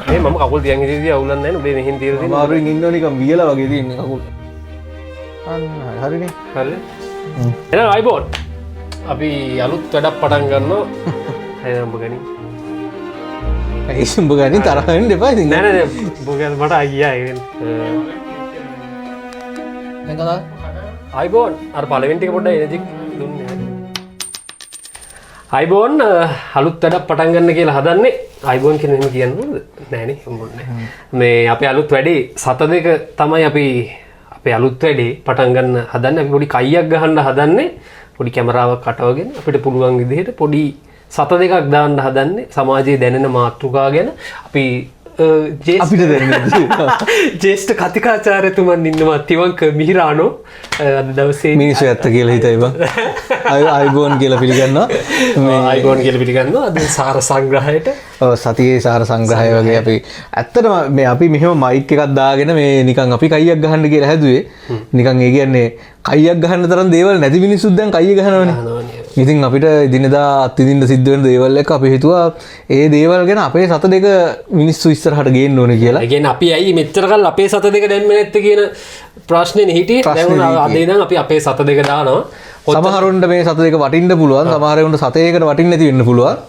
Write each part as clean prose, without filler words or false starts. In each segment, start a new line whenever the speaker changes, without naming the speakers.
මේ මම කකුල් තියන් ඉඳී අවුලක් නැහැ නේ මෙහෙන් තියලා තියෙනවා
අමාරුවෙන් ඉන්නෝ නිකන් වියලා වගේ තියෙන්නේ කකුල් අන්න හරිනේ
හරිද එහෙනම් අයිබෝන් අපි අලුත් වැඩක් පටන් ගන්නවා එහෙනම් ඔබ ගනි
ඒ උඹ ගන්නේ තරහ වෙන්න එපා ඉතින්
නෑ නෑ ඔබ ගන්න මට අයියා ඒ
දැන් කතා
අයිබෝන් අර පළවෙනි ටික පොඩ්ඩක් එනර්ජි දුන්නේ අයිබෝන් අලුත් වැඩක් පටන් ගන්න කියලා හදන්නේ අයිබෝන් කියන එහෙම කියන්නද නෑනේ හම්බුනේ මේ අපේ අලුත් වැඩේ සත දෙක තමයි අපි අපේ අලුත් වැඩේ පටන් ගන්න හදන්නේ අපි පොඩි කයියක් ගහන්න හදන්නේ පොඩි කැමරාවක් අටවගෙන අපිට පුළුවන් විදිහට පොඩි සත දෙකක් දාන්න හදන්නේ සමාජයේ දැනෙන මාතෘකා ගැන අපි
අපිට දැනෙන
ජේෂ්ඨ කතිකාචාර්යතුමන් ඉන්නවා තිවංක මිහිරානෝ අද දවසේ
මිනිස්සු ඇත්ත කියලා හිතයි බං අයිබෝන් කියලා පිළිගන්නවා
මේ අයිබෝන් කියලා පිළිගන්නවා අද සාර සංග්‍රහයට
සතියේ සාර සංග්‍රහය වගේ අපි ඇත්තටම මේ අපි මෙහෙම මයික් එකක් දාගෙන මේ නිකන් අපි කයියක් ගහන්න කියලා හැදුවේ නිකන් ඒ කියන්නේ කයියක් ගහන්න තරම් දේවල් නැති මිනිස්සුත් දැන් කයිය ගහනවනේ ඉතින් අපිට දිනදා අත්විඳින්න සිද්ධ වෙන දේවල් එක්ක අපි හිතුවා ඒ දේවල් ගැන අපේ සත දෙක මිනිස්සු ඉස්සරහට ගේන්න ඕනේ කියලා.
ඒ කියන්නේ අපි ඇයි මෙච්චර කල් අපේ සත දෙක දැම්මේ නැත්තේ කියන ප්‍රශ්නේ හිටියේ. දැන් අද ඉඳන් අපි අපේ සත දෙක දානවා.
සමහරුන්ට මේ සත දෙක වටින්න පුළුවන්. සමහරුන්ට සතේකට වටින්න නැති වෙන්න පුළුවන්.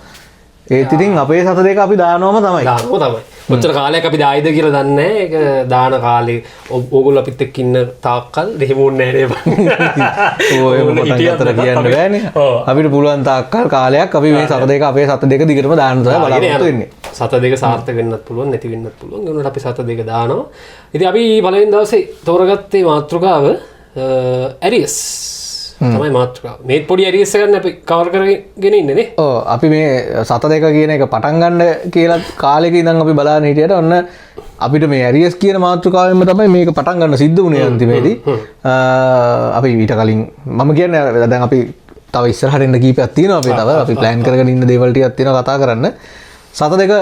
ඒත් ඉතින් අපේ සත දෙක අපි දානවම තමයි.
දානවා තමයි. කොච්චර කාලයක් අපි දායිද කියලා දන්නේ නැහැ. ඒක දාන කාලේ ඕගොල්ලෝ අපිත් එක්ක ඉන්න තාක්කල් දෙහිමුන්නේ නැහැ නේ.
ඔය මොකක්ද අතර කියන්න බෑනේ. අපිට පුළුවන් තාක්කල් කාලයක් අපි මේ සත දෙක අපේ සත දෙක දිගටම දාන්න තමයි බලාපොරොත්තු වෙන්නේ.
සත දෙක සාර්ථක වෙන්නත් පුළුවන් නැති වෙන්නත් පුළුවන්. ඒ වුණාට අපි සත දෙක දානවා. ඉතින් අපි පළවෙනි දවසේ තෝරගත්තේ මාතෘකාව ඇරියස්. තමයි මාතෘකාව. මේ පොඩි ඇරියස් එකක් අපි කවර් කරගෙන ඉන්නේ නේ.
ඔව් අපි මේ සත දෙක කියන එක පටන් ගන්න කියලා කාලෙක ඉඳන් අපි බලාගෙන හිටියට ඔන්න අපිට මේ ඇරියස් කියන මාතෘකාවෙන්ම තමයි මේක පටන් ගන්න සිද්ධ වුණේ අන්තිමේදී. අපි ඊට කලින් මම කියන්නේ දැන් අපි තව ඉස්සරහට එන්න කීපයක් තියෙනවා අපි තව අපි ප්ලෑන් කරගෙන ඉන්න දේවල් ටිකක් තියෙනවා කතා කරන්න. සත දෙක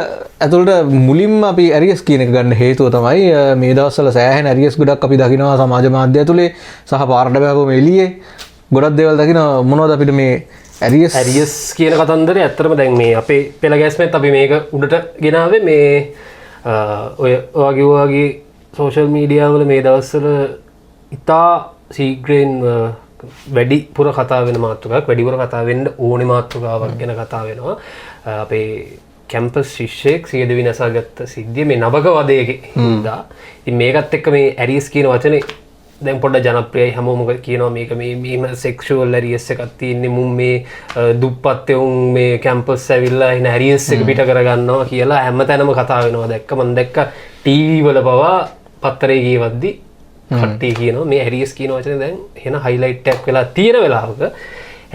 ඇතුළට මුලින්ම අපි ඇරියස් කියන එක ගන්න හේතුව තමයි මේ දවස්වල සෑහෙන ඇරියස් ගොඩක් අපි දකිනවා සමාජ මාධ්‍ය ඇතුලේ සහ පාරට බැලුවම එළියේ ගොඩක් දේවල් දකින්න මොනවද අපිට මේ
ඇරියස් කියන කතන්දරේ ඇත්තටම දැන් මේ අපේ පෙළ ගැස්මෙත් අපි මේක උඩට ගෙනාවේ මේ ඔය වගේ සෝෂල් මීඩියා වල මේ දවස්වල ඉතා ශීඝ්‍රයෙන් වැඩිපුර කතා වෙන මාතෘකාවක් වැඩිපුර කතා වෙන්න ඕනේ මාතෘකාවක් ගැන කතා වෙනවා අපේ කැම්පස් ශිෂ්‍යයෙක් සිය දෙවි නසාගත්ත සිද්ධිය මේ නවක වදයක හින්දා ඉතින් මේකත් එක්ක මේ ඇරියස් කියන වචනේ දැන් පොඩ්ඩක් ජනප්‍රියයි හැමෝම කියනවා මේක මේ සෙක්ෂුවල් ඇරියස් එකක් තියෙන්නේ මුන් මේ දුප්පත් එවුන් මේ කැම්පස් ඇවිල්ලා එන ඇරියස් එක පිට කරගන්නවා කියලා හැමතැනම කතා වෙනවා දැක්ක මම දැක්ක ටීවී වල පවා පත්තරේ කියවද්දි කට්ටිය කියනවා මේ ඇරියස් කියන වචනේ දැන් එන හයිලයිට් එකක් වෙලා තියෙන වෙලාවක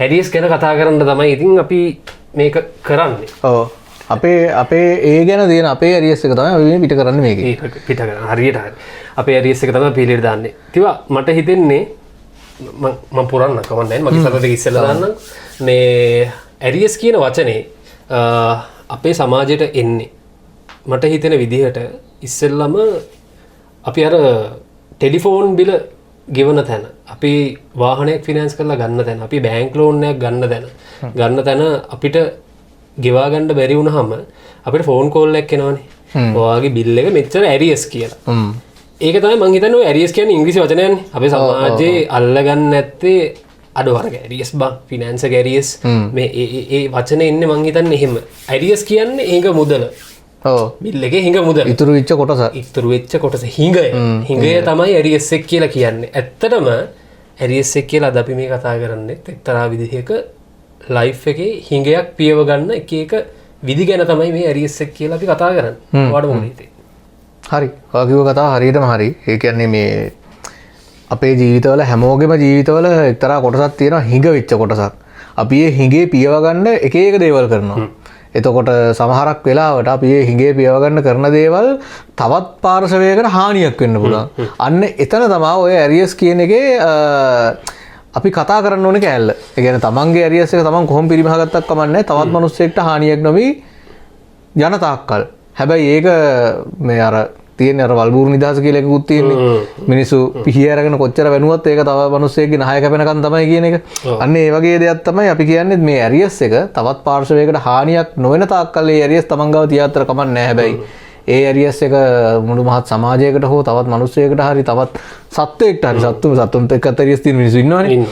ඇරියස් ගැන කතා කරන්න තමයි ඉතින් අපි මේක කරන්නේ.
ඔව් අපේ ඒ ගැන තියෙන අපේ ඇරියස් එක තමයි අපි මේ පිට කරන්නේ මේකේ.
පිට කරන හරියට හරි. අපේ ඇරියස් එක තමයි පිළිලෙට දාන්නේ. තිවා මට හිතෙන්නේ මම පුරන්න කවන්නේ මගේ සත දෙක ඉස්සෙල්ලා දාන්නම්. මේ ඇරියස් කියන වචනේ අපේ සමාජයට එන්නේ මට හිතෙන විදිහට ඉස්සෙල්ලම අපි අර ටෙලිෆෝන් බිල ගෙවන තැන අපි වාහනයක් ෆිනෑන්ස් කරලා ගන්න තැන අපි බැංක් ලෝන් එකක් ගන්න තැන අපිට ගෙවා ගන්න බැරි වුණාම අපිට ෆෝන් කෝල් එකක් එනවනේ. ඔයාගේ බිල් එක මෙච්චර ඇරියස් කියලා. ඒක තමයි මං හිතන්නේ ඔය ඇරියස් කියන්නේ ඉංග්‍රීසි වචනයක්නේ. අපේ සමාජයේ අල්ලගන්න නැත්තේ අඩ වර්ග ඇරියස් බං ෆිනෑන්ස් එක ඇරියස් මේ ඒ වචනේ ඉන්නේ මං හිතන්නේ එහෙම. ඇරියස් කියන්නේ හිඟ මුදල. ඔව්. බිල් එකේ හිඟ මුදල.
ඉතුරු වෙච්ච කොටස.
ඉතුරු වෙච්ච කොටස හිඟය. හිඟය තමයි ඇරියස් එක කියලා කියන්නේ. ඇත්තටම ඇරියස් එක කියලා අද අපි මේ කතා කරන්නේ එක්තරා විදිහක ලයිෆ් එකේ හිඟයක් පියව ගන්න එක විදි ගැන තමයි මේ ඇරියස් එක කියලා අපි කතා කරන්නේ. ඔයාලට මොකද හිතෙන්නේ?
හරි. ඔයා කිව්ව කතාව හරියටම හරි. ඒ කියන්නේ මේ අපේ ජීවිතවල හැමෝගෙම ජීවිතවල එක්තරා කොටසක් තියෙනවා හිඟ වෙච්ච කොටසක්. අපි ඒ හිඟේ පියව ගන්න එක එක දේවල් කරනවා. එතකොට සමහරක් වෙලාවට අපි මේ හිඟේ පියව ගන්න කරන දේවල් තවත් පාර්ශවයකට හානියක් වෙන්න පුළුවන්. අන්න එතන තමයි ඔය ඇරියස් කියන එකේ අපි කතා කරන්න ඕනේ කෑල්ල. ඒ කියන්නේ තමන්ගේ ඇරියස් එක තමන් කොහොම පරිමහගත්තක් කමන්නේ තවත් මිනිස්සෙක්ට හානියක් නොවි යන තාක්කල්. හැබැයි ඒක මේ අර තියෙන අර වල්බූරු නිදහස කියලා එකකුත් තියෙන්නේ. මිනිස්සු පිහිය අරගෙන කොච්චර වෙනුවත් ඒක තව මිනිස්සෙක්ගේ නහය කැපෙනකන් තමයි කියන එක. අන්න ඒ වගේ දෙයක් තමයි අපි කියන්නේ මේ ඇරියස් එක තවත් පාර්ශවයකට හානියක් නොවන තාක්කල් ඒ ඇරියස් තමන් ගාව තියාතර කමන්නේ නැහැ. හැබැයි ඒ ඇරියස් එක මුළු මහත් සමාජයකට හෝ තවත් මනුස්සයකට හරි තවත් සත්වයෙක්ට හරි සත්තුන්ට එක්ක ඇරියස් තියෙන මිනිස්සු ඉන්නවනේ.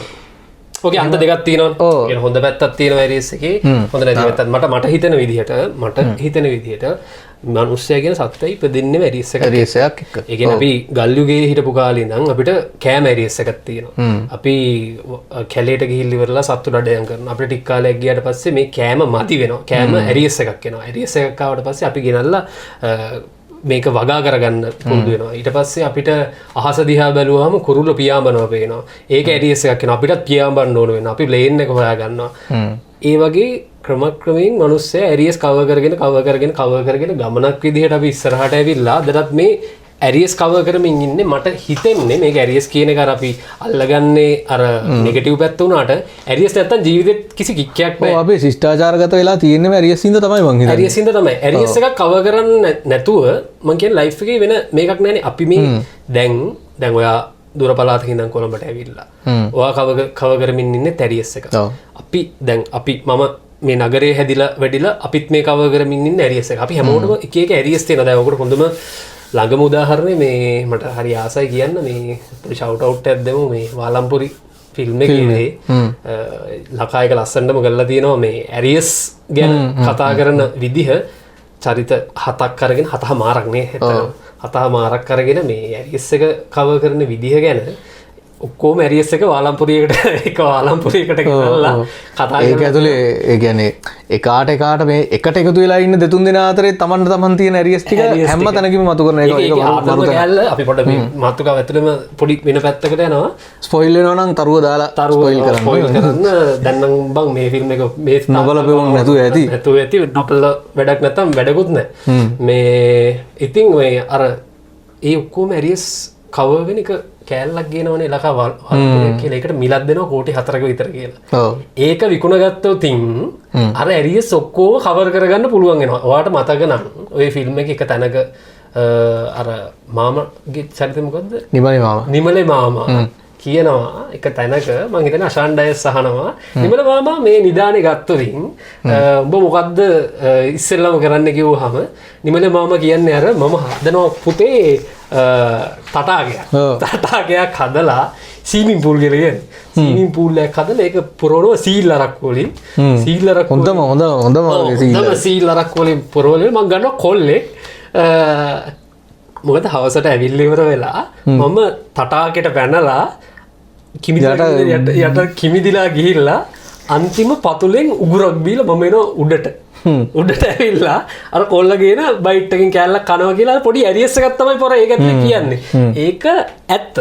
ඕකේ අන්ත දෙකක් තියෙනවා. ඒ හොඳ පැත්තක් තියෙනවා ඇරියස් එකේ. හොඳ නැති පැත්තක් මට හිතෙන විදිහට මනුස්සය කියන සත්වය ඉපදින්නේ ඇරියස් එකක්.
ඇරියස් එකක් එක්ක.
ඒ කියන්නේ අපි ගල්යුගේ හිටපු කාලේ ඉඳන් අපිට කෑම ඇරියස් එකක් තියෙනවා. අපි කැලේට ගිහිල්ලා ඉවරලා සත්තු ඩඩයන් කරනවා. අපිට ටික කාලයක් ගියාට පස්සේ මේ කෑම මදි වෙනවා. කෑම ඇරියස් එකක් එනවා. ඇරියස් එකක් ආවට පස්සේ අපි ගෙනල්ලා මේක වගා කරගන්න පුරුදු වෙනවා. ඊට පස්සේ අපිට අහස දිහා බැලුවාම කුරුල්ල පියාඹනවා පේනවා. ඒක ඇරියස් එකක් වෙනවා. අපිටත් පියාඹන්න ඕන වෙනවා. අපි ප්ලේන් එක හොයා ගන්නවා. ඒ වගේ ක්‍රමක්‍රමයෙන් මිනිස්සු ඇරියස් කවර් කරගෙන ගමනක් විදිහට අපි ඉස්සරහට ඇවිල්ලා අදටත් මේ ඇරියස් කවර් කරමින් ඉන්නේ. මට හිතෙන්නේ මේක ඇරියස් කියන එක අපි අල්ලගන්නේ අර නෙගටිව් පැත්ත උනාට ඇරියස් නැත්තම් ජීවිතේ කිසි කික්කයක් නැහැ.
ඔව් අපි ශිෂ්ටාචාරගත වෙලා තියෙන්නේ ඇරියස් හින්දා තමයි මං හිතන්නේ.
ඇරියස් හින්දා තමයි. ඇරියස් එකක් කවර් කරන්න නැතුව මං කියන්නේ ලයිෆ් එකේ වෙන මේකක් නැහැනේ. අපි මේ දැන් ඔයා දුර පළාතක ඉඳන් කොළඹට ඇවිල්ලා. ඔයා කවර් කරමින් ඉන්නේ ඇරියස් එක. අපි මම මේ නගරේ හැදිලා වැඩිලා අපිත් මේ කවර් කරමින් ඉන්නේ ඇරියස් එක. අපි හැමෝටම එක එක ඇරියස් තියෙනවා. දැන් ඔකට හොඳම ළඟම උදාහරණය මේ මට හරි ආසයි කියන්න මේ ෂවුට් අවුට් එකක් දෙමු මේ වාලම්පුරි ෆිල්ම් එකේ ලකායක ලස්සනටම කරලා තියෙනවා මේ ඇරියස් ගැන කතා කරන විදිහ චරිත 7ක් අරගෙන 7 මාරක් නේ හිටන 7 මාරක් අරගෙන මේ ඇරියස් එක කවර් කරන විදිහ ගැන ඔක්කොම ඇරියස් එක වාලම්පුරියකට ගෙනල්ලා කතා
ඒක ඇතුලේ ඒ කියන්නේ එකාට මේ එකට එකතු වෙලා ඉන්න දෙතුන් දෙනා අතරේ තමන් තියෙන ඇරියස් ටික හැම තැනකම මතු කරන එක
අපි පොඩ්ඩක් මේ මාතෘකාව ඇතුළේම පොඩි වෙන පැත්තකට යනවා.
ස්පොයිල් වෙනවා නම් තරුව දාලා ස්පොයිල්
කරන්න දැන් නම් බං මේ ෆිල්ම් එක මේ
නොබලපෙවුම් නැතුව ඇති
නොබල වැඩක් නැත්තම් වැඩකුත් නැහැ. මේ ඉතින් ඔය අර ඒ ඔක්කොම ඇරියස් කවර් වෙන එක කෑල්ලක් ගේනවනේ ලකා කියලා. ඒකට මිලක් දෙනවා කෝටි 4ක විතර කියලා. ඒක විකුණගත්තොත් අර ඇරියස් ඔක්කොම කවර් කරගන්න පුළුවන් වෙනවා. ඔයාට මතක නම් ඔය ෆිල්ම් එකේ එක තැනක අර මාමාගේ චරිතය මොකද්ද? නිමලේ මාමා කියනවා එක තැනක මං හිතන්නේ අෂාන්ඩයස් අහනවා නිමල මාමා මේ නිදානේ ගත්තොතින් උඹ මොකද්ද ඉස්සෙල්ලාම කරන්න කිව්වහම නිමල මාමා කියන්නේ අර මම හදනවා පුතේ තටාකයක් හදලා සීමින් පූල් කියලා කියන්නේ. සීමින් පූල් එකක් හදලා ඒක පුරවනවා සීල් අරක් වලින්. සීල් අරක්
හොඳම
සීල් අරක් වලින් පුරවලා මං ගන්නවා කොල්ලෙක් මොකද හවසට ඇවිල්ලා ඉවර වෙලා මම තටාකෙට පැනලා යට කිමිදිලා ගිහිල්ලා අන්තිම පතුලෙන් උගුරක් බීලා මම එනවා උඩට ඇවිල්ලා අර කොල්ලගෙන බයිට් එකකින් කෑල්ලක් කනවා කියලා පොඩි ඇරියස් එකක් තමයි පොර ඒක ඇතුලේ කියන්නේ. ඒක ඇත්ත.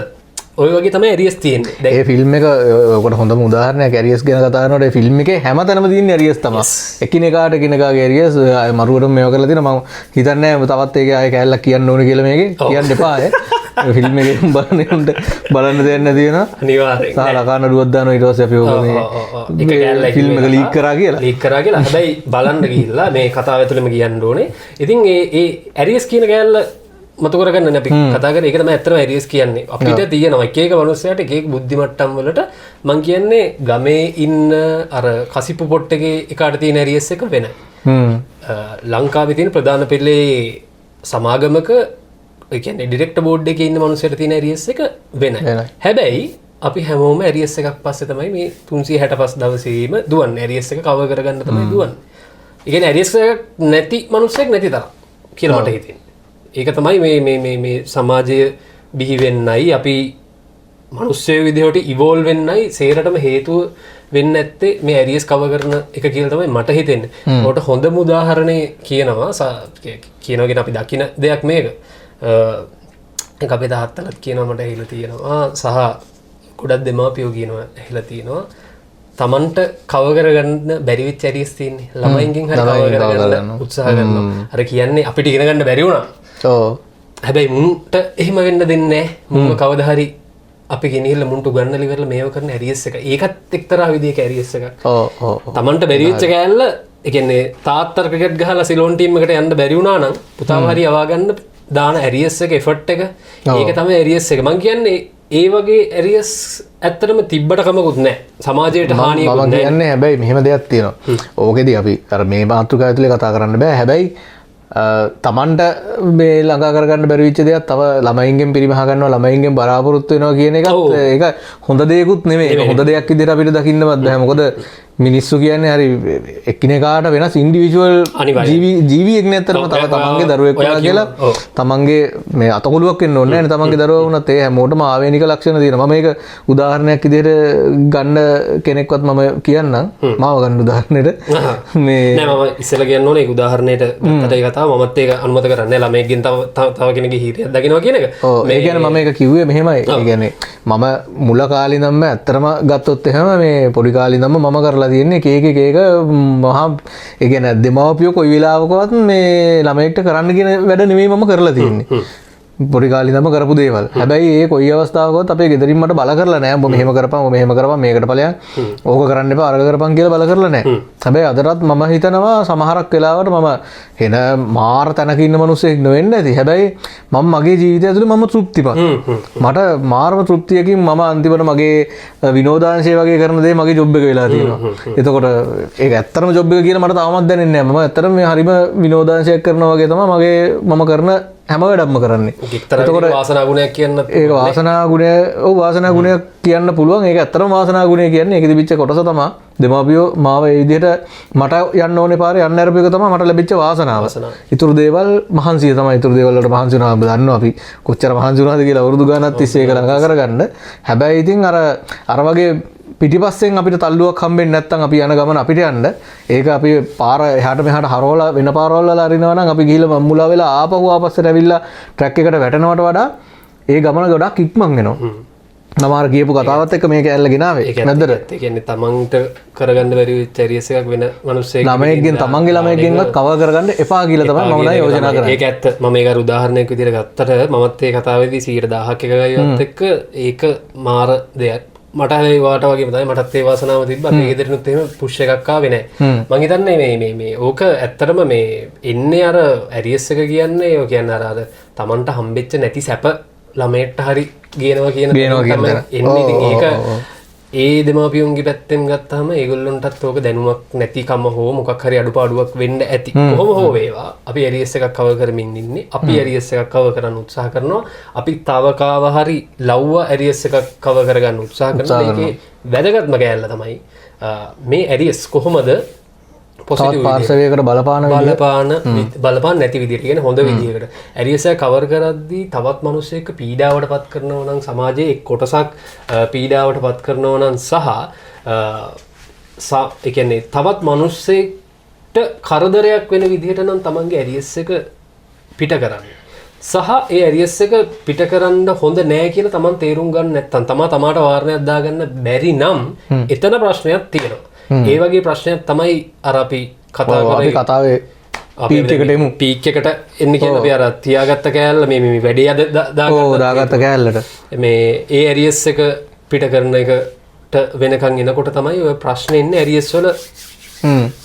ඔය වගේ තමයි ඇරියස් තියෙන්නේ.
ඒ ෆිල්ම් එක ඔකට හොඳම උදාහරණයක් ඇරියස් ගැන කතා කරනකොට ඒ ෆිල්ම් එකේ හැමතැනම තියෙන ඇරියස් තමයි. එකිනෙකාට එකිනෙකාගේ ඇරියස් මරුවටම මේව කරලා තියෙනවා. මම හිතන්නේ තවත් ඒකේ ආයෙ කෑල්ලක් කියන්න ඕනේ කියලා මේකේ. කියන්න එපා ආයෙ. ෆිල්ම් එකේ බලන්න දෙයක් නැති වෙනවා.
අනිවාර්යෙන්.
සාලකා නඩුවක් දානවා ඊට පස්සේ අපි ඕක මේ ෆිල්ම් එක ලීක් කරා කියලා.
හැබැයි බලන්න ගිහිල්ලා මේ කතාව ඇතුළෙම කියන්න ඕනේ. ඉතින් ඒ ඇරියස් කියන කෑල්ල මතු කරගන්න අපි කතා කරේ ඒක තමයි ඇත්තම ඇරියස් කියන්නේ. අපිට තියෙනවා එක එක මනුස්සයට එක එක බුද්ධි මට්ටම් වලට මං කියන්නේ ගමේ ඉන්න අර කසිප්පු පොට් එකේ එකාට තියෙන ඇරියස් එක වෙනයි. ලංකාවේ තියෙන ප්‍රධාන පෙළේ සමාගමක ඒ කියන්නේ ඩිරෙක්ටර් බෝඩ් එකේ ඉන්න මනුස්සයට තියෙන ඇරියස් එක වෙනයි. හැබැයි අපි හැමෝම ඇරියස් එකක් පස්සේ තමයි මේ 365 දවසේම දුවන්නේ. ඇරියස් එක කවර් කරගන්න තමයි දුවන්නේ. ඒ කියන්නේ ඇරියස් එක නැති මනුස්සයෙක් නැති තරම් කියලා මට හිතෙනවා. ඒක තමයි මේ සමාජය බිහි වෙන්නයි අපි මනුස්සය විදිහට ඉවෝල් වෙන්නයි සේරටම හේතුව වෙන්න ඇත්තේ මේ ඇරියස් කවර් කරන එක කියලා තමයි මට හිතෙන්නේ. ඔකට හොඳම උදාහරණේ කියනවාගෙන අපි දකින දෙයක් මේක. ඒක අපේ තාත්තලත් කියනවා මට ඇහිලා තියෙනවා සහ ගොඩක් දෙමාපියෝ කියනවා ඇහිලා තියෙනවා. තමන්ට කවර් කරගන්න බැරි වෙච්ච ඇරියස් තියෙන්නේ. ළමයින්ගෙන් හරි කවර් කරගන්න උත්සාහ කරනවා. අර කියන්නේ අපිට ඉගෙන ගන්න බැරි වුණා. හැබැයි මුන්ට එහෙම වෙන්න දෙන්නේ නැහැ. මුන්ව කවදා හරි අපි ගෙනිහිල්ලා මුන්ට උගන්නලා ඉවරලා මේව කරන ඇරියස් එක. ඒකත් එක්තරා විදිහක ඇරියස් එකක්. තමන්ට බැරි වෙච්ච කෑල්ල ඒ කියන්නේ තාත්තට ක්‍රිකට් ගහලා සිලෝන් ටීම් එකට යන්න බැරි වුණා නම් පුතාව හරි යවා ගන්න දාන ඇරියස් එක එෆර්ට් එක. ඒක තමයි ඇරියස් එක. මං කියන්නේ ඒ වගේ ඇරියස් ඇත්තටම තිබ්බට කමකුත් නැහැ. සමාජයට හානියකුත් නැහැ.
මම කියන්නේ හැබැයි මෙහෙම දෙයක් තියෙනවා. ඕකෙදී අපි අර මේ මාතෘකාව ඇතුලේ කතා කරන්න බෑ. හැබැයි තමන්ට මේ ළඟා කරගන්න බැරි වෙච්ච දෙයක් තව ළමයින්ගෙන් පිරිමහ ගන්නවා ළමයින්ගෙන් බලාපොරොත්තු වෙනවා කියන එකත් ඒක හොඳ දෙයක්ුත් නෙමෙයි. ඒක හොඳ දෙයක් විදිහට අපිට දකින්නවත් බෑ. මොකද මිනිස්සු කියන්නේ හරි එක්කිනෙකාට වෙනස් ඉන්ඩිවිජුවල් ජීවියෙක් නේ අතරම තව තමන්ගේ දරුවෙක් වුණා කියලා තමන්ගේ මේ අතකොළුවක් වෙන්න ඕනේ නැහැ නේ. තමන්ගේ දරුවා වුණත් ඒ හැමෝටම ආවේනික ලක්ෂණ තියෙනවා. මම මේක උදාහරණයක් විදිහට ගන්න කෙනෙක්වත් මම කියන්නම්. මාව ගන්න උදාහරණෙට මේ
නෑ මම ඉස්සෙල්ලා කියන්න ඕනේ ඒක උදාහරණයට ගත්තට ඒ කතාව මමත් ඒක අනුමත කරන්නේ ළමයෙක්ගෙන් තව කෙනෙක්ගේ හිරියක් දකින්නවා කියන එක.
ඔව් ඒ කියන්නේ මම ඒක කිව්වේ මෙහෙමයි. ඒ කියන්නේ මම මුල කාලේ ඉඳන්ම ඇත්තටම ගත්තොත් එහෙම මේ පොඩි කාලේ ඉඳන්ම මම කරලා තියන්නේ කේක මහා ඒ කියන්නේ දෙමව්පියෝ කොයි වෙලාවකවත් මේ ළමයෙක්ට කරන්න කියන වැඩ නෙමෙයි මම කරලා තියෙන්නේ. පොඩි කාලේ ඉඳන්ම කරපු දේවල්. හැබැයි ඒ කොයි අවස්ථාවකවත් අපේ ගෙදරින් මට බල කරලා නැහැ. ඔබ මෙහෙම කරපන්, ඔබ මෙහෙම කරපන්, මේකට ඵලයන්. ඕක කරන්න එපා, අරග කරපන් කියලා බල කරලා නැහැ. හැබැයි අදටත් මම හිතනවා සමහරක් වෙලාවට මම එන මාර තැනක ඉන්න මිනිස්සෙක් නෙවෙන්න ඇති. හැබැයි මම මගේ ජීවිතය ඇතුලේ මම තෘප්තිමත්. මට මාරම තෘප්තියකින් මම අන්තිමට මගේ විනෝදාංශය වගේ කරන දේ මගේ ජොබ් එක වෙලා තියෙනවා. එතකොට ඒක ඇත්තටම ජොබ් එක කියලා මට තාමත් දැනෙන්නේ නැහැ. මම ඇත්තටම මේ හරිම විනෝදාංශයක් කරනවා වගේ තමයි මම කරන හැම වැඩක්ම කරන්නේ.
එතකොට වාසනා ගුණයක් කියන්න
ඒක වාසනා ගුණය ඔව් වාසනා ගුණයක් කියන්න පුළුවන්. ඒක ඇත්තටම වාසනා ගුණය කියන්නේ ඒක තිබිච්ච කොටස තමයි දෙමාපියෝ මාව ඒ විදිහට මට යන්න ඕනේ පාරේ යන්න අරපු එක තමයි මට ලැබිච්ච වාසනාව. ඊතුරු දේවල් මහන්සිය තමයි. ඊතුරු දේවල් වලට මහන්සි වෙනවා. අපි දන්නවා අපි කොච්චර මහන්සි වුණාද කියලා අවුරුදු ගානක් තිස්සේ ඒක ළඟා කරගන්න. හැබැයි ඉතින් අර වගේ පිටිපස්සෙන් අපිට තල්ලුවක් හම්බෙන්නේ නැත්නම් අපි යන ගමන අපිට යන්න ඒක අපි පාර එහාට මෙහාට හරවලා වෙන පාරවල් වල අරිනවා නම් අපි ගිහිල්ලා මම්මුලා වෙලා ආපස්සට ඇවිල්ලා ට්‍රැක් එකට වැටෙනවට වඩා ඒ ගමන ගොඩක් ඉක්මන් වෙනවා. නමාර කියපු කතාවත් එක්ක මේක ඇල්ල ගෙනාවේ නැද්දද?
ඒ කියන්නේ තමන්ට කරගන්න බැරි වෙච්ච ඇරියස් එකක් වෙන මිනිස්සෙක්
ළමයෙක්ගෙන් තමන්ගේ ළමයෙක්ගෙන්වත් කවර් කරගන්න එපා කියලා තමයි මම නෑ යෝජනා කරන්නේ.
ඒක ඇත්ත. මම ඒක උදාහරණයක් විදිහට ගත්තට මමත් ඒ කතාවේදී 100%ක් එකගයිවත් එක්ක ඒක මාර දෙයක්. මට වාට වගේ තමයි මටත් ඒ වාසනාව තිබ්බා. අපේ ගෙදරිනුත් එහෙම පුෂ් එකක් ආවේ නැහැ. මම හිතන්නේ මේ ඕක ඇත්තටම මේ එන්නේ අර ඇරියස් එක කියන්නේ ඔය කියන්නේ අර තමන්ට හම්බෙච්ච නැති සැප ළමයට හරි ගේනවා කියන එන්නේ. ඉතින් ඒක ඒ දෙමාපියන්ගේ පැත්තෙන් ගත්තාම ඒගොල්ලන්ටත් ඕක දැනුමක් නැතිකම හෝ මොකක් හරි අඩුපාඩුවක් වෙන්න ඇති. කොහොම හෝ වේවා අපි ඇරියස් එකක් කවර් කරමින් ඉන්නේ. අපි ඇරියස් එකක් කවර් කරන්න උත්සාහ කරනවා. අපි තව කාව හරි ලව්ව ඇරියස් එකක් කවර් කරගන්න උත්සාහ කරනවා. ඒකේ වැදගත්ම කෑල්ල තමයි මේ ඇරියස් කොහොමද පොසිටිව්
පාර්ශවයකට
බලපාන නැති විදිහට කියන්නේ හොඳ විදිහකට ඇරියස් එක කවර් කරද්දී තවත් මිනිස්සෙක් පීඩාවට පත් කරනවා නම් සමාජයේ එක් කොටසක් පීඩාවට පත් කරනවා නම් සහ ඒ කියන්නේ තවත් මිනිස්සෙක්ට කරදරයක් වෙන විදිහට නම් තමන්ගේ ඇරියස් එක පිට කරන්නේ සහ ඒ ඇරියස් එක පිට කරන්න හොඳ නෑ කියලා තමන් තේරුම් ගන්න නැත්නම් තමාට වාරණයක් දාගන්න බැරි නම් එතන ප්‍රශ්නයක් තියෙනවා. ඒ වගේ ප්‍රශ්නයක් තමයි අර අපි කතා කරේ
කතාවේ පීක් එකට එමු.
පීක් එකට එන්න කියන අපි අර තියාගත්ත කෑල්ල මේ වැඩේ අද
දාගත්ත කෑල්ලට
මේ ඒ ඇරියස් එක පිට කරන එකට වෙනකන් එනකොට තමයි ඔය ප්‍රශ්නේ එන්නේ ඇරියස් වල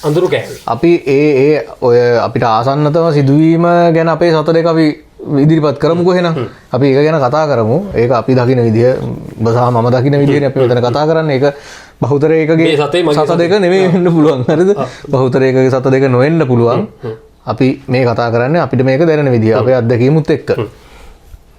අඳුරු කෑල්ල.
අපි ඒ ඔය අපිට ආසන්නතම සිදුවීම ගැන අපේ සත දෙක අපි ඉදිරිපත් කරමුකෝ එහෙනම්. අපි ඒක ගැන කතා කරමු. ඒක අපි දකින විදිය ඔබ සහ මම දකින විදිහනේ අපි මෙතන කතා කරන්නේ. ඒක බහුතරයකගේ සත දෙක නෙමෙයි වෙන්න පුළුවන්. හරිද? බහුතරයකගේ සත දෙක නොවෙන්න පුළුවන්. අපි මේ කතා කරන්නේ අපිට මේක දැනෙන විදිය. අපේ අත්දැකීමුත් එක්ක.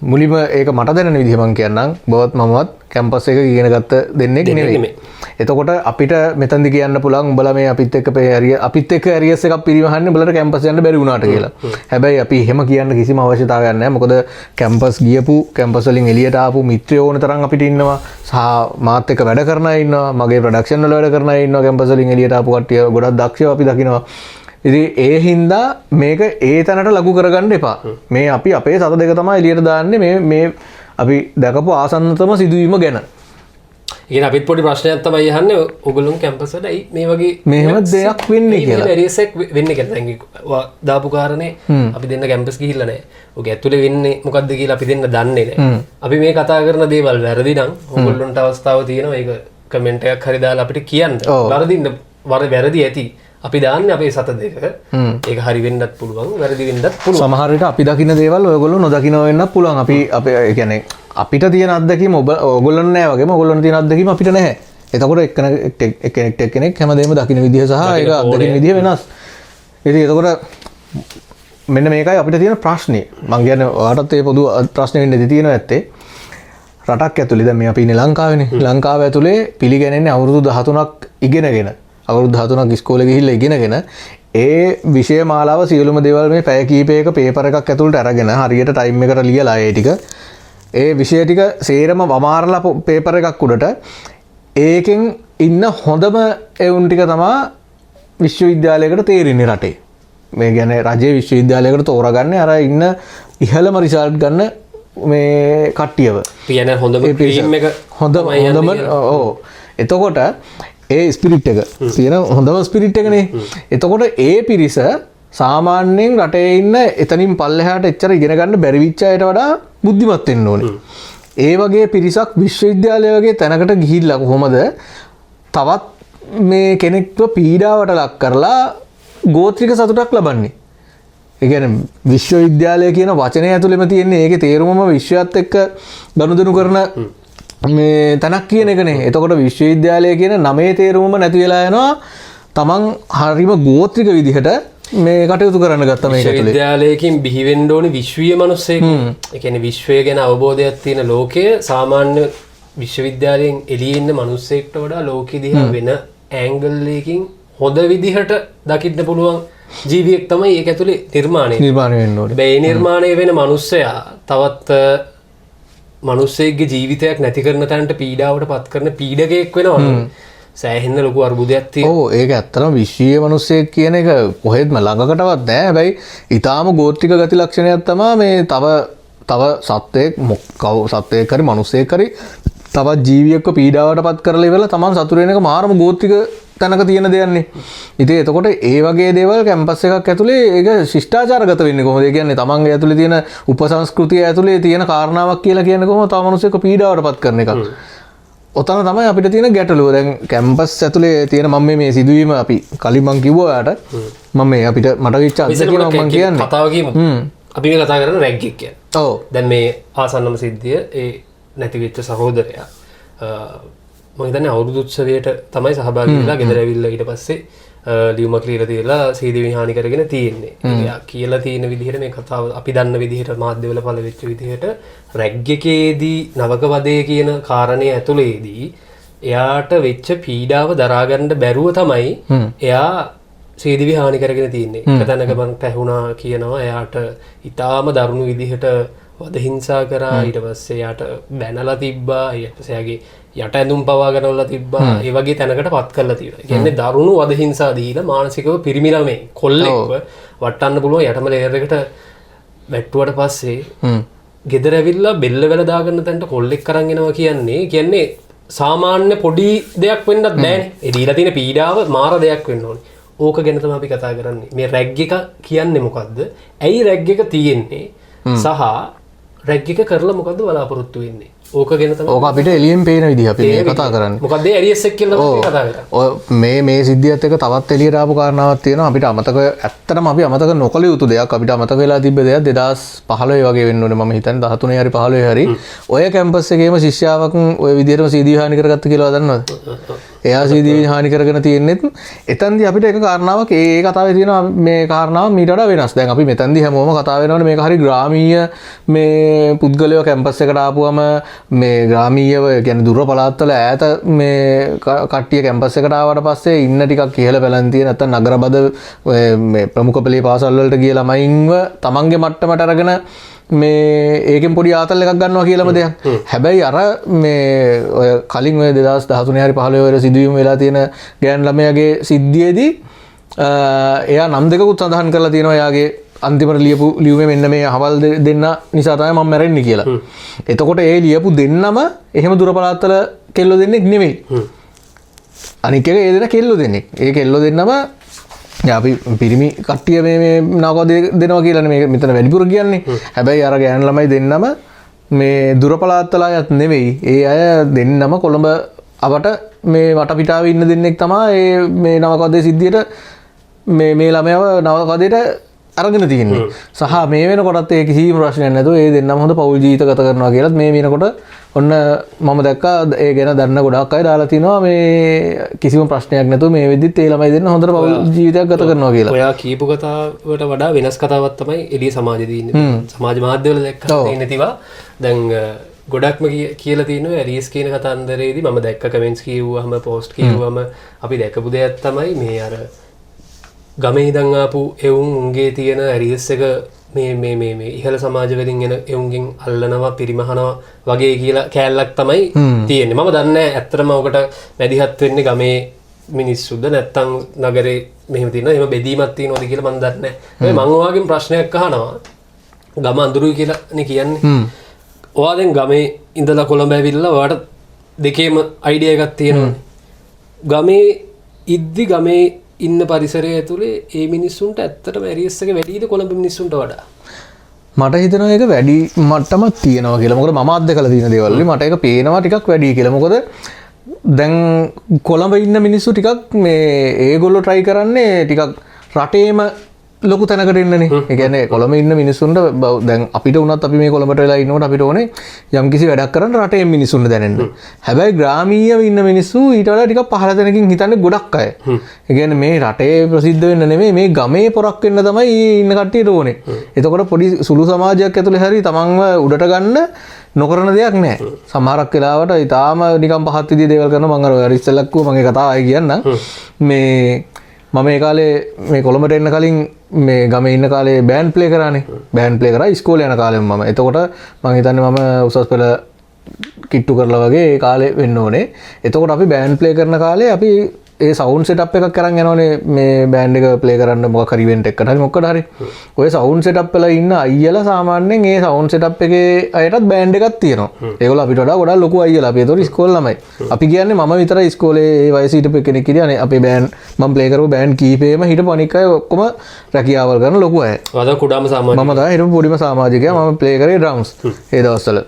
මුලින්ම ඒක මට දැනෙන විදිහ මම කියන්නම්. බවත් මමවත් කැම්පස් එක ඉගෙන ගත්ත දෙන්නෙක් නෙවෙයි. එතකොට අපිට මෙතනදි කියන්න පුළුවන් උඹලා මේ අපිත් එක්ක ඇරියස් එකක් පිරිමහන්නේ උඹලට කැම්පස් යන්න බැරි වුණාට කියලා. හැබැයි අපි එහෙම කියන්න කිසිම අවශ්‍යතාවයක් නැහැ. මොකද කැම්පස් ගියපු කැම්පස් වලින් එළියට ආපු මිත්‍රයෝ ඕන තරම් අපිට ඉන්නවා. සහ මාත් එක්ක වැඩ කරන අය ඉන්නවා. මගේ ප්‍රොඩක්ෂන් වල වැඩ කරන අය ඉන්නවා. කැම්පස් වලින් එළියට ආපු කට්ටිය ගොඩක් දක්ෂව අපි දකිනවා. ඉතින් ඒ හින්දා මේක ඒ තැනට ලඝු කරගන්න එපා. මේ අපි අපේ සත දෙක තමයි එළියට දාන්නේ මේ අපි දැකපු ආසන්නතම සිදුවීම ගැන.
ඉතින් අපිත් පොඩි ප්‍රශ්නයක් තමයි අහන්නේ ඔයගොල්ලෝ කැම්පස් වල මේ වගේ
මෙහෙම දෙයක් වෙන්නේ කියලා.
ඇරියස් එක වෙන්නේ කියලා. දාපු කාරණේ අපි දෙන්න කැම්පස් ගිහිල්ලා නැහැ. ඔක ඇතුලේ වෙන්නේ මොකද්ද කියලා අපි දෙන්න දන්නේ නැහැ. අපි මේ කතා කරන දේවල් වැරදි නම් ඔයගොල්ලන්ට අවස්ථාව තියෙනවා ඒක කමෙන්ට් එකක් හරි දාලා අපිට කියන්න. වැරදි ඇති. අපි දාන්නේ අපේ සත දෙක. ඒක හරි වෙන්නත් පුළුවන්, වැරදි වෙන්නත් පුළුවන්.
සමහර විට අපි දකින්න දේවල් ඔයගොල්ලෝ නොදකින්න වෙන්නත් පුළුවන්. අපි අපේ ඒ කියන්නේ අපිට තියෙන අත්දැකීම ඔයගොල්ලොන්ට නැහැ වගේම ඔයගොල්ලොන්ට තියෙන අත්දැකීම අපිට නැහැ. එතකොට එක්කෙනෙක් හැමදේම දකින්න විදිහ සහ ඒක අත්දැකීම් විදිහ වෙනස්. ඉතින් එතකොට මෙන්න මේකයි අපිට තියෙන ප්‍රශ්නේ. මං කියන්නේ ඔයාටත් ඒ පොදු ප්‍රශ්නේ වෙන්න තියෙනවා ඇත්තේ. රටක් ඇතුලේ දැන් මේ අපි ඉන්නේ ලංකාවේනේ. ලංකාව ඇතුලේ පිළිගැනෙන්නේ අවුරුදු 13ක් ඉගෙනගෙන අවුරුදු 13ක් ඉස්කෝලේ ගිහිල්ලා ඉගෙනගෙන ඒ විෂය මාලාව සියලුම දේවල් මේ පැය කීපයක පේපර් එකක් ඇතුළට අරගෙන හරියට ටයිම් එකට ලියලා ඒ ටික ඒ විෂය ටික සේරම වමාරලා පේපර් එකක් උඩට ඒකෙන් ඉන්න හොඳම එවුන් ටික තමයි විශ්වවිද්‍යාලයකට තේරෙන්නේ රටේ. මේ කියන්නේ රජයේ විශ්වවිද්‍යාලයකට තෝරාගන්නේ අර ඉන්න ඉහළම රිසල්ට් ගන්න මේ කට්ටියව.
කියන්නේ හොඳම ටීම් එක
හොඳම ඔව්. එතකොට ඒ ස්පිරිට් එක තියෙන හොඳම ස්පිරිට් එකනේ. එතකොට ඒ පිරිස සාමාන්‍යයෙන් රටේ ඉන්න එතනින් පල්ලෙහාට එච්චර ඉගෙන ගන්න බැරි විච් අයට වඩා බුද්ධිමත් වෙන්න ඕනේ. ඒ වගේ පිරිසක් විශ්වවිද්‍යාලය වගේ තැනකට ගිහිල්ලා කොහොමද තවත් මේ කෙනෙක්ව පීඩාවට ලක් කරලා ගෝත්‍රික සතුටක් ලබන්නේ? ඒ කියන්නේ විශ්වවිද්‍යාලය කියන වචනය ඇතුළෙම තියෙන්නේ ඒකේ තේරුමම විශ්වයත් එක්ක ගනුදෙනු කරන මේ තැනක් කියන එකනේ. එතකොට විශ්වවිද්‍යාලය කියන නමේ තේරුමම නැති වෙලා යනවා. තමන් හරිම ගෝත්‍රික විදිහට මේ කටයුතු කරන්න ගත්තා මේක ඇතුලේ.
විශ්වවිද්‍යාලයකින් බිහි වෙන්න ඕනේ විශ්වීය මිනිස්සෙක්. ඒ කියන්නේ විශ්වය ගැන අවබෝධයක් තියෙන ලෝකයේ සාමාන්‍ය විශ්වවිද්‍යාලයෙන් එළියේ ඉන්න මිනිස්සෙක්ට වඩා ලෝකෙ දිහා වෙන ඇන්ගල් එකකින් හොඳ විදිහට දකින්න පුළුවන් ජීවියෙක් තමයි ඒක ඇතුලේ නිර්මාණය
වෙන්න ඕනේ.
ඒ නිර්මාණය වෙන මිනිස්සයා තවත් මිනිස්සෙක්ගේ ජීවිතයක් නැති කරන තැනට පීඩාවට පත් කරන පීඩකයෙක් වෙනවා. සෑහෙන්න ලොකු අර්බුදයක් තියෙනවා.
ඔව් ඒක ඇත්තටම විශ්වීය මිනිස්සෙක් කියන එක කොහෙත්ම ළඟකටවත් නැහැ. හැබැයි ඊටාම ගෝත්‍රික ගති ලක්ෂණයක් තමයි මේ තව සත්වයෙක් හරි මිනිස්සෙක් හරි තවත් ජීවියෙක්ව පීඩාවට පත් කරලා ඉවරලා තමන් සතුරු වෙන එක මාරම ගෝත්‍රික තැනක තියෙන දෙයක්නේ. ඉතින් එතකොට ඒ වගේ දේවල් කැම්පස් එකක් ඇතුලේ ඒක ශිෂ්ටාචාරගත වෙන්නේ කොහොමද? ඒ කියන්නේ තමන්ගේ ඇතුලේ තියෙන උපසංස්කෘතිය ඇතුලේ තියෙන කාරණාවක් කියලා කියන්නේ කොහොමද තව මිනිස්සෙක්ව පීඩාවට පත් කරන එකක්. ඔතන තමයි අපිට තියෙන ගැටලුව. දැන් කැම්පස් ඇතුලේ තියෙන මම මේ සිදුවීම අපි කලින් මං කිව්වා ඔයාට මම මේ අපිට මට වෙච්ච අත්දැකීමක් මං කියන්නේ.
කතාව කියමු. අපි මේ කතා කරන රැග් එක කියන්නේ.
ඔව්.
දැන් මේ ආසන්නම සිද්ධිය ඒ නැති වෙච්ච සහෝදරයා මම හිතන්නේ අවුරුදු උත්සවයට තමයි සහභාගී වෙලා ගෙදර ඇවිල්ලා ඊට පස්සේ ලියුමක් ලියලා තියලා සීදී විහානි කරගෙන තියෙන්නේ. එයා කියලා තියෙන විදිහට මේ කතාව අපි දන්න විදිහට මාධ්‍යවල පළ වෙච්ච විදිහට රැග් එකේදී නවක වදේ කියන කාරණේ ඇතුළේදී එයාට වෙච්ච පීඩාව දරා ගන්න බැරුව තමයි එයා සීදී විහානි කරගෙන තියෙන්නේ. එක තැනක මම පැහුණා කියනවා එයාට ඊටාම දරුණු විදිහට වද හිංසා කරා. ඊට පස්සේ එයාට බැනලා තිබ්බා. ඊට පස්සේ එයාගේ යට ඇඳුම් පවා ගන්නවලා තිබ්බා. ඒ වගේ තැනකට පත් කරලා තියෙනවා. කියන්නේ දරුණු වද හිංසා දීලා මානසිකව පිරිමි ළමයි කොල්ලෙක්ව වටන්න පුළුවන් යටම ලේයර් එකට වැට්ටුවට පස්සේ ගෙදර ඇවිල්ලා බෙල්ල වැල දාගන්න තැනට කොල්ලෙක් අරන් එනවා කියන්නේ සාමාන්‍ය පොඩි දෙයක් වෙන්නත් බෑනේ. ඒ දීලා තියෙන පීඩාව මාර දෙයක් වෙන්න ඕනේ. ඕක ගැන තමයි අපි කතා කරන්නේ. මේ රැග් එක කියන්නේ මොකද්ද? ඇයි රැග් එක තියෙන්නේ? සහ රැග් එක කරලා මොකද්ද බලාපොරොත්තු වෙන්නේ? ඕක ගැන තමයි. ඕක
අපිට එළියෙන් පේන විදිහ අපි මේ කතා කරන්නේ.
මොකද්ද ඇරියස් එක කියලා තමයි කතා කරන්නේ.
ඔය මේ සිද්ධියත් එක්ක තවත් එළියට ආපු කාරණාවක් තියෙනවා. අපිට ඇත්තටම අපි අමතක නොකළ යුතු දෙයක් අපිට අමතක වෙලා තිබ්බ දෙයක් 2015 වගේ වෙන්න ඕනේ. මම හිතන්නේ 13 හරි 15 හරි ඔය කැම්පස් එකේම ශිෂ්‍යාවක් ඔය විදිහටම සීදී හානි කරගත්ත කියලා දන්නවද? එයා සීදී හානි කරගෙන තියෙන්නෙත් එතනදී අපිට එක කාරණාවක් ඒ කතාවේ තියෙනවා මේ කාරණාව මීට වඩා වෙනස්. දැන් අපි මෙතනදී හැමෝම කතා වෙනවනේ මේක හරි ග්‍රාමීය මේ පුද්ගලයෝ කැම්පස් එකට ආපුවම මේ ග්‍රාමීයව කියන්නේ දුර පළාත්වල ඈත මේ කට්ටිය කැම්පස් එකට ආවට පස්සේ ඉන්න ටිකක් ඉහළ පැලැන්තිය නැත්නම් නගරබද මේ ප්‍රමුඛ පෙළේ පාසල් වලට ගිය ළමයින්ව තමන්ගේ මට්ටමට අරගෙන මේ ඒකෙන් පොඩි ආතල් එකක් ගන්නවා කියලාම දෙයක්. හැබැයි අර මේ ඔය කලින් ඔය 2013 හරි 15 වල සිදුවීම වෙලා තියෙන ගෑන් ළමයාගේ සිද්ධියේදී එයා නම් දෙකකුත් සඳහන් කරලා තියෙනවා එයාගේ අන්තිමට ලියපු ලියුමේ මෙන්න මේ අහවල් දෙන්න නිසා තමයි මම මැරෙන්නේ කියලා. එතකොට ඒ ලියපු දෙන්නම එහෙම දුර පළාත්වල කෙල්ලෝ දෙන්නෙක් නෙමෙයි. අනික එක ඒ දෙන කෙල්ලෝ දෙන්නෙක්. ඒ කෙල්ලෝ දෙන්නම අපි පිරිමි කට්ටිය මේ නවක දෙනවා කියලා මේ මෙතන වැඩිපුර කියන්නේ. හැබැයි අර ගෑනු ළමයි දෙන්නම මේ දුර පළාත්වල අයත් නෙවෙයි. ඒ අය දෙන්නම කොළඹ අපට මේ වටපිටාවේ ඉන්න දෙන්නෙක් තමයි මේ නවක වදේ සිද්ධියට මේ ළමයාව නවක වදේට අරගෙන තියෙන්නේ. සහ මේ වෙනකොටත් ඒ කිසිම ප්‍රශ්නයක් නැතුව ඒ දෙන්නම හොඳ පෞල් ජීවිත ගත කරනවා කියලාත් මේ වෙනකොට ඔන්න මම දැක්කා ඒ ගැන දන්න ගොඩක් අය දාලා තිනවා මේ කිසිම ප්‍රශ්නයක් නැතුව මේ වෙද්දිත් ඒ ළමයි දෙන්න හොඳට පෞල් ජීවිතයක් ගත කරනවා කියලා.
ඔයා කියපු කතාවට වඩා වෙනස් කතාවක් තමයි එළිය සමාජයේදී ඉන්නේ. සමාජ මාධ්‍යවල දැක්කා තියෙන තිවා දැන් ගොඩක්ම කියලා තියෙනවා ඇරියස් කියන කතන්දරේදී මම දැක්ක කමෙන්ට්ස් කියවුවාම පෝස්ට් කියවුවාම අපි දැකපු දෙයක් තමයි මේ අර ගමේ ඉඳන් ආපු එවුන් උන්ගේ තියෙන ඇරියස් එක මේ ඉහළ සමාජ වලින් එන එවුන්ගෙන් අල්ලනවා පිරිමහනවා වගේ කියලා කෑල්ලක් තමයි තියෙන්නේ. මම දන්නේ නැහැ ඇත්තටම ඔකට මැදිහත් වෙන්නේ ගමේ මිනිස්සුද නැත්තම් නගරේ මෙහෙම තියෙනවා එහෙම බෙදීමක් තියෙනවද කියලා මම දන්නේ නැහැ. මම ඔයාගෙන් ප්‍රශ්නයක් අහනවා. ගම අඳුරුයි කියලා නේ කියන්නේ. ඔයා දැන් ගමේ ඉඳලා කොළඹ ඇවිල්ලා ඔයාට දෙකේම අයිඩියා එකක් තියෙනවනේ. ගමේ ඉද්දි ගමේ ඉන්න පරිසරය ඇතුලේ ඒ මිනිස්සුන්ට ඇත්තටම ඇරියස් එක වැඩිද කොළඹ මිනිස්සුන්ට වඩා?
මට හිතෙනවා ඒක වැඩි මට්ටමක් තියෙනවා කියලා. මොකද මම අත්දකලා තියෙන දේවල් වලින් මට ඒක පේනවා ටිකක් වැඩි කියලා. මොකද දැන් කොළඹ ඉන්න මිනිස්සු ටිකක් මේ ඒගොල්ලෝ try කරන්නේ ටිකක් රටේම ලොකු තැනකට ඉන්නනේ. ඒ කියන්නේ කොළඹ ඉන්න මිනිස්සුන්ට දැන් අපිට උනත් අපි මේ කොළඹට වෙලා ඉන්නකොට අපිට ඕනේ යම්කිසි වැඩක් කරන්න රටේ මිනිස්සුන්ට දැනෙන්න. හැබැයි ග්‍රාමීයව ඉන්න මිනිස්සු ඊට වඩා ටිකක් පහළ තැනකින් හිතන්නේ ගොඩක් අය. ඒ කියන්නේ මේ රටේ ප්‍රසිද්ධ වෙන්න නෙමෙයි මේ ගමේ පොරක් වෙන්න තමයි ඉන්න කට්ටියට ඕනේ. එතකොට පොඩි සුළු සමාජයක් ඇතුලේ හරි තමන්ව උඩට ගන්න නොකරන දෙයක් නැහැ. සමහරක් වෙලාවට ඊටාම නිකන් පහත් විදිහේ දේවල් කරනවා. මම අර ඉස්සෙල්ලක් කිව්වා මගේ කතාව ආයි කියන්නම්. මේ මම ඒ කාලේ මේ කොළඹට එන්න කලින් මේ ගමේ ඉන්න කාලේ බෑන්ඩ් ප්ලේ කරානේ. බෑන්ඩ් ප්ලේ කරා ඉස්කෝලේ යන කාලෙම මම. එතකොට මම හිතන්නේ මම උසස් පෙළ කිට්ටු කරලා වගේ ඒ කාලේ වෙන්න ඕනේ. එතකොට අපි බෑන්ඩ් ප්ලේ කරන කාලේ අපි ඒ සවුන්ඩ් සෙටප් එකක් අරන් යනවනේ මේ බෑන්ඩ් එක ප්ලේ කරන්න මොකක් හරි ඉවෙන්ට් එකකට හරි මොකකට හරි. ඔය සවුන්ඩ් සෙටප් වල ඉන්න අයියලා සාමාන්‍යයෙන් ඒ සවුන්ඩ් සෙටප් එකේ අයටත් බෑන්ඩ් එකක් තියෙනවා. ඒගොල්ලෝ අපිට වඩා ගොඩක් ලොකු අයියලා. අපි ඒතකොට ඉස්කෝලේ ළමයි. අපි කියන්නේ මම විතරයි ඉස්කෝලේ ඒ වයසේ හිටපු කෙනෙක් ඉන්නේ. අපේ බෑන්ඩ් මම ප්ලේ කරපු බෑන්ඩ් කීපෙම හිටපු අනික් අය ඔක්කොම රැකියාවල් කරන ලොකු අය.
වද කුඩාම සමාජිකයා.
මම තමයි හිටපු පොඩිම සමාජිකයා. මම ප්ලේ කරේ ඩ්‍රම්ස් ඒ දවස්වල.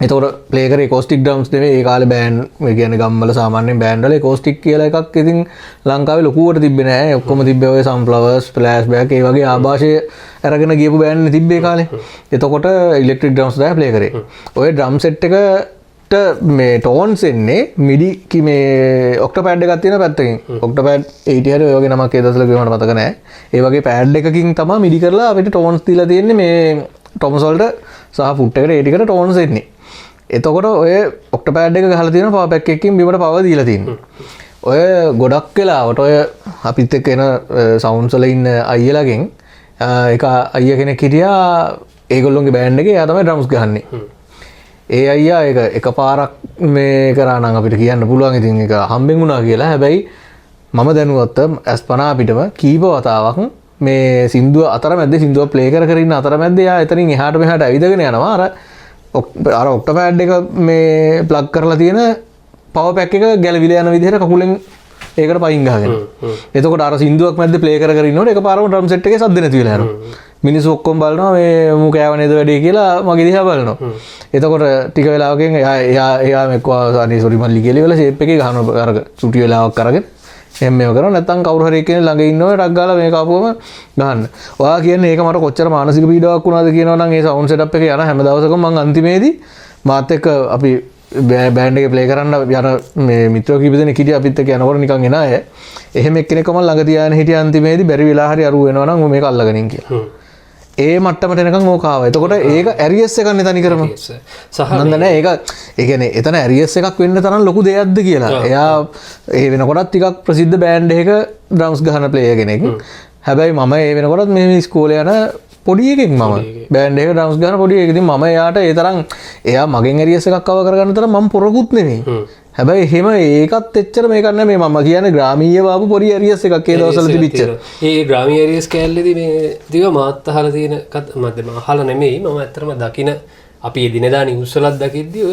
එතකොට ප්ලේ කරේ කෝස්ටික් ඩ්‍රම්ස් නෙමෙයි ඒ කාලේ බෑන්ඩ් මේ කියන්නේ ගම්වල සාමාන්‍යයෙන් බෑන්ඩ් වල කෝස්ටික් කියලා එකක් ඉතින් ලංකාවේ ලොකුවට තිබ්බේ නෑ ඔක්කොම තිබ්බේ ඔය සන්ෆ්ලවර්ස් ෆ්ලෑෂ් බෑක් ඒ වගේ ආభాෂය අරගෙන ගියපු බෑන්ඩ් නේ තිබ්බේ කාලේ. එතකොට ඉලෙක්ට්‍රික් ඩ්‍රම්ස් තමයි ප්ලේ කරේ. ඔය ඩ්‍රම් සෙට් එකට මේ ටෝන්ස් එන්නේ මිඩි කි මේ ඔක්ටෝපෑඩ් එකක් තියෙන පැත්තකින්. ඔක්ටෝපෑඩ් 80 හරි ඔය වගේ නමක් ඒ දවස්වල කිව්වම මතක නෑ. ඒ වගේ පෑඩ් එකකින් තමයි මිඩි කරලා අපිට ටෝන්ස් දීලා තියෙන්නේ මේ ටොම්ස් වලට සහ ෆුට් එකට ඒ ටිකට ටෝන්ස් එන්නේ. එතකොට ඔය ඔක්ටෝපෑඩ් එක ගහලා තියෙන පවර් පැක් එකකින් බිමට පවර් දීලා තියෙනවා. ඔය ගොඩක් වෙලාවට ඔය අපිත් එක්ක එන සවුන්ඩ්ස් වල ඉන්න අයියලාගෙන් එක අයියා කෙනෙක් හිටියා ඒගොල්ලොන්ගේ බෑන්ඩ් එකේ එයා තමයි ඩ්‍රම්ස් ගහන්නේ. ඒ අයියා ඒක එකපාරක් මේ කරා නම් අපිට කියන්න පුළුවන් ඉතින් ඒක හම්බෙන් වුණා කියලා. හැබැයි මම දැනුවත් අස්පනා අපිටම කීප වතාවක් මේ සින්දුව අතරමැද්දේ සින්දුව ප්ලේ කර කර ඉන්න අතරමැද්දේ එයා එතනින් එහාට මෙහාට ඇවිදගෙන යනවා. අර ඔක්ටෝපෑඩ් එක මේ ප්ලග් කරලා තියෙන පවර් පැක් එක ගැලවිලා යන විදිහට කකුලෙන් ඒකට පයින් ගහගෙන. එතකොට අර සින්දුවක් මැද්දේ ප්ලේ කර කර ඉන්නකොට එකපාරම ඩ්‍රම් සෙට් එකේ සද්ද නැති වෙලා යනවා. මිනිස්සු ඔක්කොම බලනවා මේ මු කෑව නේද වැඩේ කියලා මගේ දිහා බලනවා. එතකොට ටික වෙලාවකින් එයා මෙක්වා අනේ සෝරි මල්ලි කියලා ඉවල ෂේප් එකේ ගහනවා අර චුටි වෙලාවක් අරගෙන එහෙම මේව කරනවා. නැත්නම් කවුරු හරි කෙනෙක් ළඟ ඉන්නව ටක් ගාලා මේක ආපුවම ගහන්න. ඔයා කියන්නේ ඒක මට කොච්චර මානසික පීඩාවක් වුණාද කියනවා නම් ඒ සවුන්ඩ් සෙටප් එකේ යන හැම දවසකම මම අන්තිමේදී මාත් එක්ක අපි බෑන්ඩ් එකේ ප්ලේ කරන්න යන මේ මිත්‍රයෝ කීප දෙනෙක් හිටියා අපිත් එක්ක යනකොට නිකන් එන අය. එහෙම එක්කෙනෙක්ම ළඟ තියාගෙන හිටියා අන්තිමේදී බැරි වෙලා හරි අරුව වෙනවා නම් මේක අල්ලගෙන ඉන්න කියලා. ඒ මට්ටමට එනකන් ඕක ආවා. එතකොට ඒක ඇරියස් එකක් නේ තනිකරම. සහ නන්ද නෑ ඒක ඒ කියන්නේ එතන ඇරියස් එකක් වෙන්න තරම් ලොකු දෙයක්ද කියලා. එයා ඒ වෙනකොටත් ටිකක් ප්‍රසිද්ධ බෑන්ඩ් එකක ඩ්‍රම්ස් ගහන ප්ලේයර් කෙනෙක්. හැබැයි මම ඒ වෙනකොටත් මේ ඉස්කෝලේ යන පොඩි එකෙක් මම. බෑන්ඩ් එකක ඩ්‍රම්ස් ගහන පොඩි එකෙක්. ඉතින් මම එයාට ඒ තරම් එයා මගෙන් ඇරියස් එකක් කව කරගන්න තරම් මම පොරකුත් නෙමෙයි. හැබැයි එහෙම ඒකත් එච්චර මේක නෑ මේ මම කියන්නේ ග්‍රාමීය වාපු පොඩි ඇරියස් එකක් ඒ දවස්වල තිබිච්ච.
ඒ ග්‍රාමීය ඇරියස් කැලේදී මේ දිව මාත් අහලා තියෙන මම අහලා නෙමෙයි මම ඇත්තටම දකින අපි එදිනෙදා නිවුස් වලත් දකිද්දී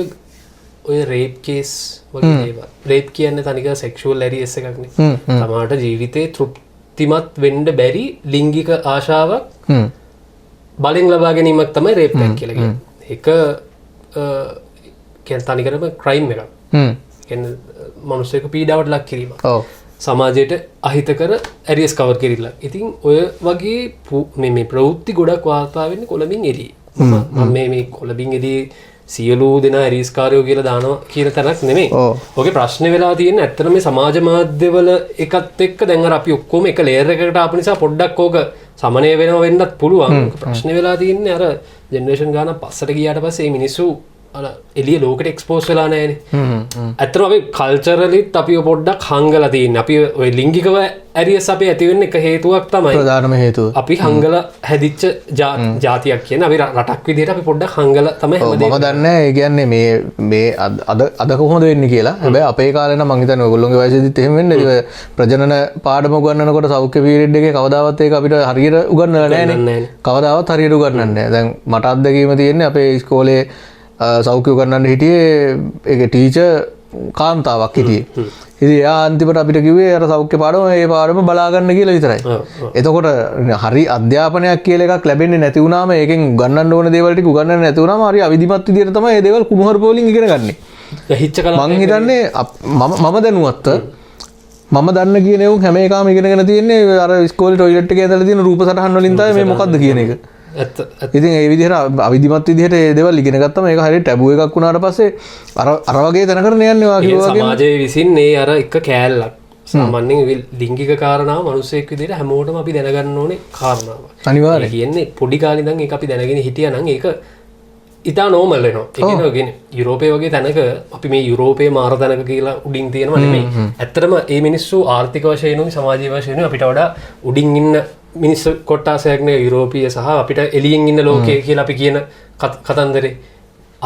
ඔය රේප් කේස් වගේ ඒවා. රේප් කියන්නේ තනිකර සෙක්ෂුවල් ඇරියස් එකක් නේ. තමාට ජීවිතේ තෘප්තිමත් වෙන්න බැරි ලිංගික ආශාවක් බලෙන් ලබා ගැනීමක් තමයි රේප් එක කියලා කියන්නේ. ඒක කියන්නේ තනිකරම ක්‍රයිම් එකක්. කියන්නේ මනුස්සයෙකු පීඩාවට ලක් කිරීම.
ඔව්.
සමාජයට අහිතකර ඇරියස් කවර් කිරිල්ලා. ඉතින් ඔය වගේ මේ ප්‍රවෘත්ති ගොඩක් වාර්තා වෙන්නේ කොළඹින් එළියේ. මම මේ කොළඹින් එළියේ සියලු දෙනා ඇරිස්කාරයෝ කියලා දානවා කියන තැනක් නෙමෙයි. ඔගේ ප්‍රශ්නේ වෙලා තියෙන්නේ ඇත්තටම මේ සමාජ මාධ්‍යවල එකත් එක්ක දැන් අර අපි ඔක්කොම එක ලේයර් එකකට ආපු නිසා පොඩ්ඩක් ඕක සමනය වෙනව වෙන්නත් පුළුවන්. ප්‍රශ්නේ වෙලා තියෙන්නේ අර ජෙනරේෂන් ගානක් පස්සට ගියාට පස්සේ මේ මිනිස්සු අර එළිය ලෝකෙට එක්ස්පෝස් වෙලා නැහැනේ. ඇත්තටම අපි කල්චරලිත් අපි පොඩ්ඩක් හංගලා තියෙන්නේ. අපි ওই ලිංගිකව ඇරියස් අපේ ඇති වෙන්න එක හේතුවක් තමයි.
ප්‍රධානම හේතුව.
අපි හංගලා හැදිච්ච ජාතියක් කියන අපි රටක් විදිහට අපි පොඩ්ඩක් හංගලා තමයි හැමදේම.
මම දන්නේ ඒ කියන්නේ මේ අද කොහොමද වෙන්නේ කියලා. හැබැයි අපේ කාලේ නම් මං හිතන්නේ ඔයගොල්ලෝගේ වයසේදීත් එහෙම වෙන්නේ. ප්‍රජනන පාඩම උගන්වනකොට සෞඛ්‍ය පීරියඩ් එකේ කවදාවත් ඒක අපිට හරියට උගන්වලා නැහැනේ. කවදාවත් හරියට උගන්වන්නේ නැහැ. දැන් මට අත්දැකීම තියෙන්නේ අපේ ඉස්කෝලේ සෞඛ්‍ය උගන්වන්න හිටියේ ඒක ටීචර් කාන්තාවක් හිටියේ. ඉතින් එයා අන්තිමට අපිට කිව්වේ අර සෞඛ්‍ය පාඩම ඒ පාඩම බලා ගන්න කියලා විතරයි. එතකොට හරි අධ්‍යාපනයක් කියලා එකක් ලැබෙන්නේ නැති වුණාම ඒකෙන් උගන්වන්න ඕන දේවල් ටික උගන්වන්න නැති වුණාම හරි අවිධිමත් විදියට තමයි මේ දේවල් කුමහරුප වලින් ඉගෙන ගන්නෙ. මං හිතන්නේ මම දැනුවත්ව මම දන්න කියන ඒවා හැම එකම ඉගෙනගෙන තියෙන්නේ අර ඉස්කෝලේ ටොයිලට් එකේ ඇදලා තියෙන රූප සටහන් වලින් තමයි මේ මොකද්ද කියන එක. ඉතින් ඒ විදිහට අවිධිමත් විදිහට ඒ දේවල් ඉගෙන ගත්තම ඒක හරියට ටැබු එකක් වුණාට පස්සේ අර වගේ තැනකට යන්නේ වා කිව්වා වගේ
සමාජයේ විසින් මේ අර එක කෑල්ලක් සාමාන්‍යයෙන් ලිංගික කාරණාව මිනිස්සෙක් විදිහට හැමෝටම අපි දැනගන්න ඕනේ කාරණාවක්.
අනිවාර්යයෙන්.
කියන්නේ පොඩි කාලේ ඉඳන් ඒක අපි දැනගෙන හිටියා නම් ඒක ඉතා නෝමල් වෙනවා. ඒ කියන්නේ යුරෝපයේ වගේ තැනක අපි මේ යුරෝපයේ මාර තැනක කියලා උඩින් තියෙනවා නෙමෙයි. ඇත්තටම මේ මිනිස්සු ආර්ථික වශයෙන් උයි සමාජීය වශයෙන් අපිට වඩා උඩින් ඉන්න මිනිස්සු කොට්ටාසයක් නේ යුරෝපීය සහ අපිට එළියෙන් ඉන්න ලෝකයේ කියලා අපි කියන කතන්දරේ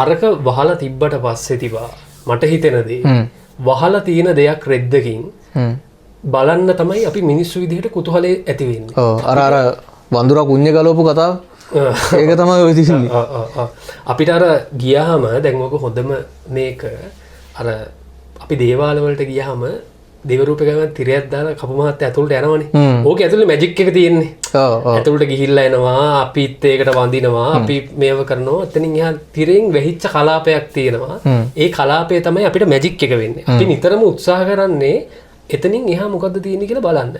අරක වහලා තිබ්බට පස්සේ තිබා මට හිතෙන දේ වහලා තියෙන දෙයක් රෙද්දකින් බලන්න තමයි අපි මිනිස්සු විදිහට කුතුහලයේ ඇති වෙන්නේ.
ඔව් අර වඳුරා කුඤ්ඤ ගලවපු කතාව ඒක තමයි ඔය තියන්නේ.
අපිට අර ගියාම දැන් ඔක හොඳම මේක අර අපි දේවාල වලට ගියාම දේවරූපේ ගමන් තිරයක් දාලා කපු මහත්තයා ඇතුළට යනවනේ. ඕකේ ඇතුළේ මැජික් එක තියෙන්නේ. ඇතුළට ගිහිල්ලා එනවා අපිත් ඒකට වඳිනවා අපි මේව කරනවා. එතනින් එහා තිරෙන් වැහිච්ච කලාපයක් තියෙනවා. ඒ කලාපය තමයි අපිට මැජික් එක වෙන්නේ. අපි නිතරම උත්සාහ කරන්නේ එතනින් එහා මොකද්ද තියෙන්නේ කියලා බලන්න.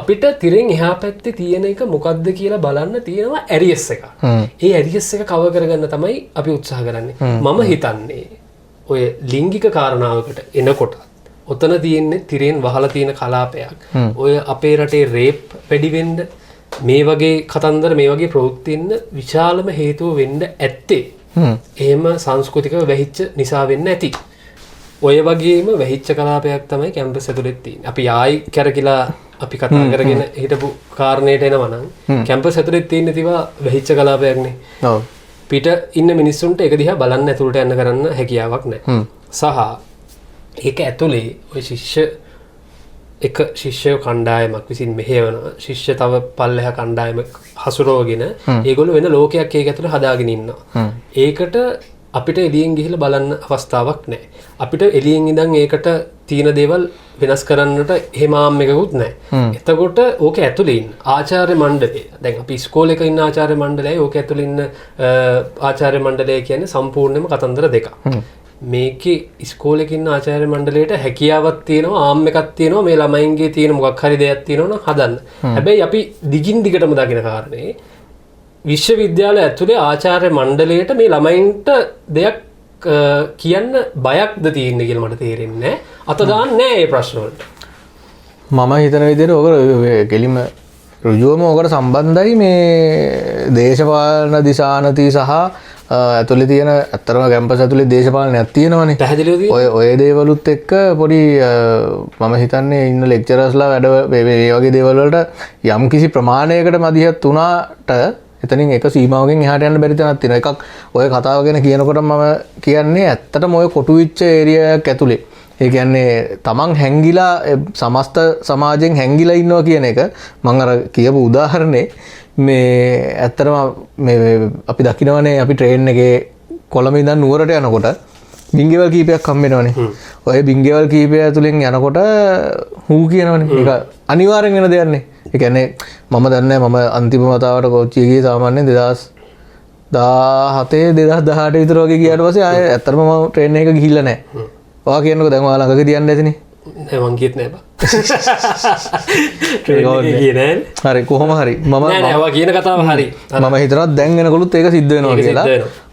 අපිට තිරෙන් එහා පැත්තේ තියෙන එක මොකද්ද කියලා බලන්න තියෙනවා ඇරියස් එක. ඒ ඇරියස් එක කවර් කරගන්න තමයි අපි උත්සාහ කරන්නේ. මම හිතන්නේ ඔය ලිංගික කාරණාවකට එනකොට ඔතන තියෙන්නේ තිරෙන් වහලා තියෙන කලාපයක්. ඔය අපේ රටේ රේප් වැඩි වෙන්න මේ වගේ කතන්දර මේ වගේ ප්‍රවෘත්ති වෙන්න විශාලම හේතුව වෙන්න ඇත්තේ. එහෙම සංස්කෘතිකව වැහිච්ච නිසා වෙන්න ඇති. ඔය වගේම වැහිච්ච කලාපයක් තමයි කැම්පස් ඇතුලේ තියෙන්නේ. අපි ආයි කැරකිලා අපි කතා කරගෙන හිටපු කාරණේට එනවා නම් කැම්පස් ඇතුලේ තියෙන තිවා වැහිච්ච කලාපයක්නේ. ඔව්. පිට ඉන්න මිනිස්සුන්ට ඒක දිහා බලන්න ඇතුළට යන්න කරන්න හැකියාවක් නැහැ. සහ ඒක ඇතුලේ ඔය ශිෂ්‍ය කණ්ඩායමක් විසින් මෙහෙවන ශිෂ්‍ය තව පල්ලෙහා කණ්ඩායමක් හසුරවගෙන ඒගොල්ලෝ වෙන ලෝකයක් ඒක ඇතුලේ හදාගෙන ඉන්නවා. ඒකට අපිට එළියෙන් ගිහිල්ලා බලන්න අවස්ථාවක් නැහැ. අපිට එළියෙන් ඉඳන් ඒකට තියෙන දේවල් වෙනස් කරන්නට එහෙම ආම් එකකුත් නැහැ. එතකොට ඕක ඇතුලේ ඉන්න ආචාර්ය මණ්ඩලය දැන් අපි ඉස්කෝලේ එක ඉන්න ආචාර්ය මණ්ඩලයයි ඕක ඇතුලේ ඉන්න ආචාර්ය මණ්ඩලය කියන්නේ සම්පූර්ණයෙන්ම කතන්දර දෙකක්. මේකේ ඉස්කෝලේ එක ඉන්න ආචාර්ය මණ්ඩලයට හැකියාවක් තියෙනවා ආම් එකක් තියෙනවා මේ ළමයින්ගේ තියෙන මොකක් හරි දෙයක් තියෙනවා නම් හදන්න. හැබැයි අපි දිගින් දිගටම දකින කාරණේ විශ්වවිද්‍යාලය ඇතුලේ ආචාර්ය මණ්ඩලයට මේ ළමයින්ට දෙයක් කියන්න බයක්ද තියෙන්නේ කියලා මට තේරෙන්නේ නැහැ. අත දාන්නේ නැහැ මේ ප්‍රශ්න වලට.
මම හිතන විදිහට ඔක කෙලිම ඍජුවම ඔකට සම්බන්ධයි මේ දේශපාලන දිශානති සහ ඇතුලේ තියෙන ඇත්තටම කැම්පස් ඇතුලේ දේශපාලනයක් තියෙනවනේ.
පැහැදිලිවද?
ඔය දේවලුත් එක්ක පොඩි මම හිතන්නේ ඉන්න ලෙක්චරර්ස්ලා වැඩ මේ වගේ දේවල් වලට යම් කිසි ප්‍රමාණයකට මදිහත් වුණාට එතනින් එක සීමාවකින් එහාට යන්න බැරි තැනක් තියෙනවා. එකක් ඔය කතාව ගැන කියනකොට මම කියන්නේ ඇත්තටම ඔය කොටු විච්ච ඒරියා එකක් ඇතුලේ. ඒ කියන්නේ තමන් හැංගිලා සමස්ත සමාජයෙන් හැංගිලා ඉන්නවා කියන එක මම අර කියපු උදාහරණේ මේ ඇත්තටම මේ අපි දකින්නවනේ අපි ට්‍රේන් එකේ කොළඹ ඉඳන් නුවරට යනකොට බින්ගේවල් කීපයක් හම්බ වෙනවනේ. ඔය බින්ගේවල් කීපය ඇතුලෙන් යනකොට හූ කියනවනේ. ඒක අනිවාර්යෙන් වෙන දෙයක් නේ. ඒ කියන්නේ මම දන්නේ මම අන්තිම වතාවට කෝච්චිය ගියේ සාමාන්‍යයෙන් 2017 2018 විතර වගේ ගියාට පස්සේ ආයෙ ඇත්තටම මම ට්‍රේන් එක ගිහිල්ලා නැහැ. ඔයා කියනකො දැන් ඔයා ළඟදී යන්න ඇතිනේ.
නෑ මං ගියෙත් නෑ බා.
හරි කොහොම හරි මම
කියන කතාව හරි
මම හිතනත් දැන් වෙනකොලුත් ඒක සිද්ධ වෙනවා කියලා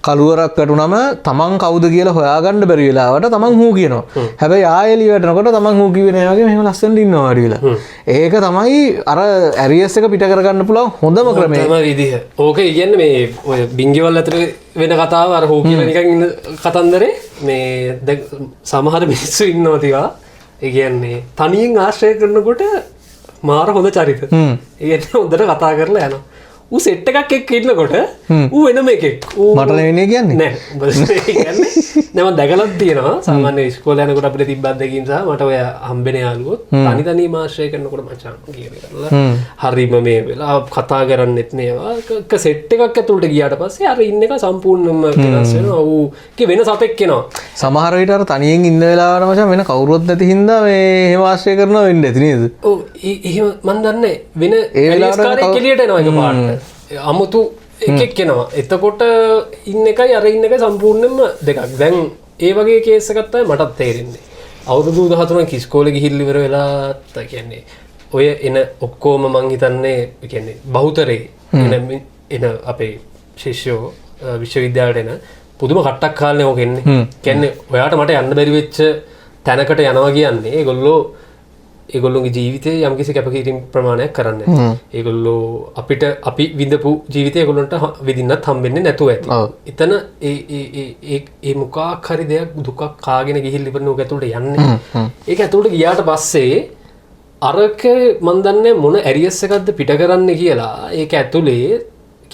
කළුවරක් වැටුනම තමන් කවුද කියලා හොයාගන්න බැරි වෙලාවට තමන් හූ කියනවා හැබැයි ආයෙලි වැටෙනකොට තමන් හූ කිව්වේ නෑ වගේ මෙහෙම ලස්සනට ඉන්නවා වගේ වෙලා ඒක තමයි අර ඇරියස් එක පිට කරගන්න පුළුවන් හොඳම ක්‍රමය
තමයි විදිහ ඕක කියන්නේ මේ ඔය බින්ගිවල් අතර වෙන කතාව අර හූ කියලා නිකන් ඉන්න කතන්දරේ මේ දැන් සමහර මිනිස්සු ඉන්නවා තියා ඒ කියන්නේ තනියෙන් ආශ්‍රය කරනකොට මාර හොඳ චරිත ඒ කියන්නේ හොඳට කතා කරලා යනවා ඌ සෙට් එකක් එක්ක ඉන්නකොට ඌ වෙනම එකෙක්
මට නෙවෙයි කියන්නේ
නෑ මම දැකලා තියෙනවා සාමාන්‍ය ඉස්කෝලේ යනකොට අපිට තිබ්බත් දෙකින් සහ මට ඔය හම්බෙන යාළුවෝ තනි තනියම ආශ්‍රය කරනකොට මචං කියලා හරිම මේ වෙලා කතා කරන්නෙත් නේවා එක සෙට් එකක් ඇතුළට ගියාට පස්සේ අර ඉන්න එක සම්පූර්ණයෙන්ම වෙනස් වෙනවා ඌ කි වෙන සතෙක් එනවා
සමහර විට අර තනියෙන් ඉන්න වෙලාවට මචං වෙන කවුරුවත් නැති හින්දා මේ එහෙම ආශ්‍රය කරනවා වෙන්නේ නැති නේද
ඔව් එහෙම මන් දන්නේ වෙන ඒ වෙලාවට කෙලියට එනවා එකපාරට අමුතු එකෙක් කෙනවා එතකොට ඉන්න එකයි අර ඉන්න එක සම්පූර්ණයෙන්ම දෙකක් දැන් ඒ වගේ කේස් එකක් තමයි මටත් තේරෙන්නේ අවුරුදු 13 ඉස්කෝලේ ගිහිල්ලා ඉවර වෙලා කියන්නේ ඔය එන ඔක්කොම මං හිතන්නේ කියන්නේ බහුතරේ එන අපේ ශිෂ්‍යෝ විශ්වවිද්‍යාලයට එන පුදුම කට්ටක් කාලේ ඕක එන්නේ කියන්නේ ඔයාට මට යන්න බැරි වෙච්ච තැනකට යනවා කියන්නේ ඒගොල්ලොන්ගේ ජීවිතේ යම්කිසි කැපකිරීම ප්‍රමාණයක් කරන්නේ. ඒගොල්ලෝ අපිට අපි විඳපු ජීවිතය ඒගොල්ලන්ට විඳින්නත් හම්බෙන්නේ නැතුව ඇති. එතන ඒ මොකක් හරි දෙයක් දුකක් කාගෙන ගිහිල්ලා ඉවරන උක ඇතුළට යන්නේ. ඒක ඇතුළට ගියාට පස්සේ අරක මන් දන්නේ මොන ඇරියස් එකක්ද පිට කරන්නේ කියලා ඒක ඇතුලේ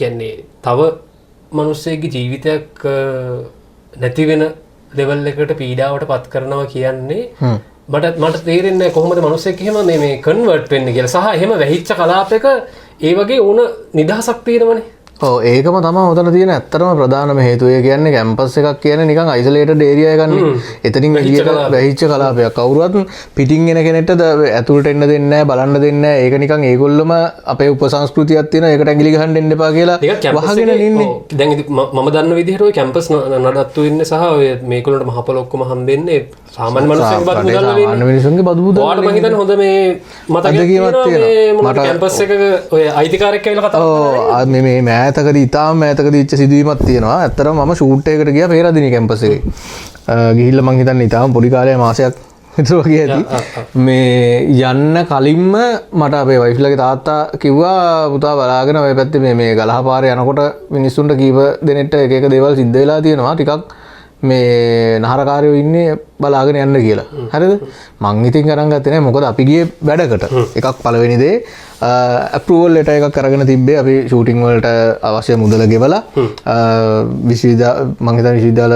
කියන්නේ තව මිනිස්සෙක්ගේ ජීවිතයක් නැති වෙන ලෙවල් එකකට පීඩාවට පත් කරනවා කියන්නේ මට තේරෙන්නේ කොහොමද මිනිස්සෙක් එහෙම මේ කන්වර්ට් වෙන්නේ කියලා සහ එහෙම වැහිච්ච කලාපයක ඒ වගේ ඕන නිදහසක් තියෙනවනේ
ඔව් ඒකම තමයි උතන තියෙන ඇත්තටම ප්‍රධානම හේතුව. ඒ කියන්නේ කැම්පස් එකක් කියන්නේ නිකන් අයිසොලේටඩ් ඒරියා එකක් නේ. එතනින් එළියට වැහිච්ච කලාපයක්. කවුරුවත් පිටින් එන කෙනෙක්ට ඇතුළට එන්න දෙන්නේ නැහැ, බලන්න දෙන්නේ නැහැ. ඒක නිකන් ඒගොල්ලොම අපේ උපසංස්කෘතියක් තියෙනවා. ඒකට ඇඟිලි ගහන්න දෙන්න එපා කියලා වහගෙන ඉන්නේ.
දැන් මම දන්න විදිහට ඔය කැම්පස් නඩත්තු වෙන්නේ සහ ඔය මේගොල්ලන්ට මහපොළ ඔක්කොම හම්බෙන්නේ සාමාන්‍ය මිනිස්සුන්ගේ බදු මුදල් වලින්.
සාමාන්‍ය මිනිස්සුන්ගේ බදු මුදල්.
ඔයාලට මම හිතන්නේ හොඳ මේ මතකයක් තියෙනවා. මට කැම්පස් එකක ඔය අයිතිකාරයෙක් ඇවිල්ලා කතා කරනවා.
ඔව් මේ මෑතකදී ඉතාම මෑතකදී ඉච්ච සිදුවීමක් තියෙනවා. ඇත්තටම මම ෂූට් එකකට ගියා පේරාදෙණිය කැම්පස් එකේ. ගිහිල්ලා මං හිතන්නේ ඉතාම පොඩි කාලේ මාසයක් විතර වගේ ඇති. මේ යන්න කලින්ම මට අපේ වයිෆ්ලාගේ තාත්තා කිව්වා පුතා බලාගෙන ඔය පැත්තේ මේ ගලහපාරේ යනකොට මිනිස්සුන්ට කීප දෙනෙක්ට එක එක දේවල් සිද්ධ වෙලා තියෙනවා. ටිකක් මේ නහරකාරයෝ ඉන්නේ බලාගෙන යන්න කියලා. හරිද? මං ඉතින් අරන් ගත්තේ නැහැ. මොකද අපි ගියේ වැඩකට. එකක් පළවෙනි දේ අප්‍රූවල් ලෙටර් එකක් අරගෙන තිබ්බේ අපි ෂූටින් වලට අවශ්‍ය මුදල ගෙවලා විශ්වවිද්‍යාල මං හිතන්නේ විශ්වවිද්‍යාල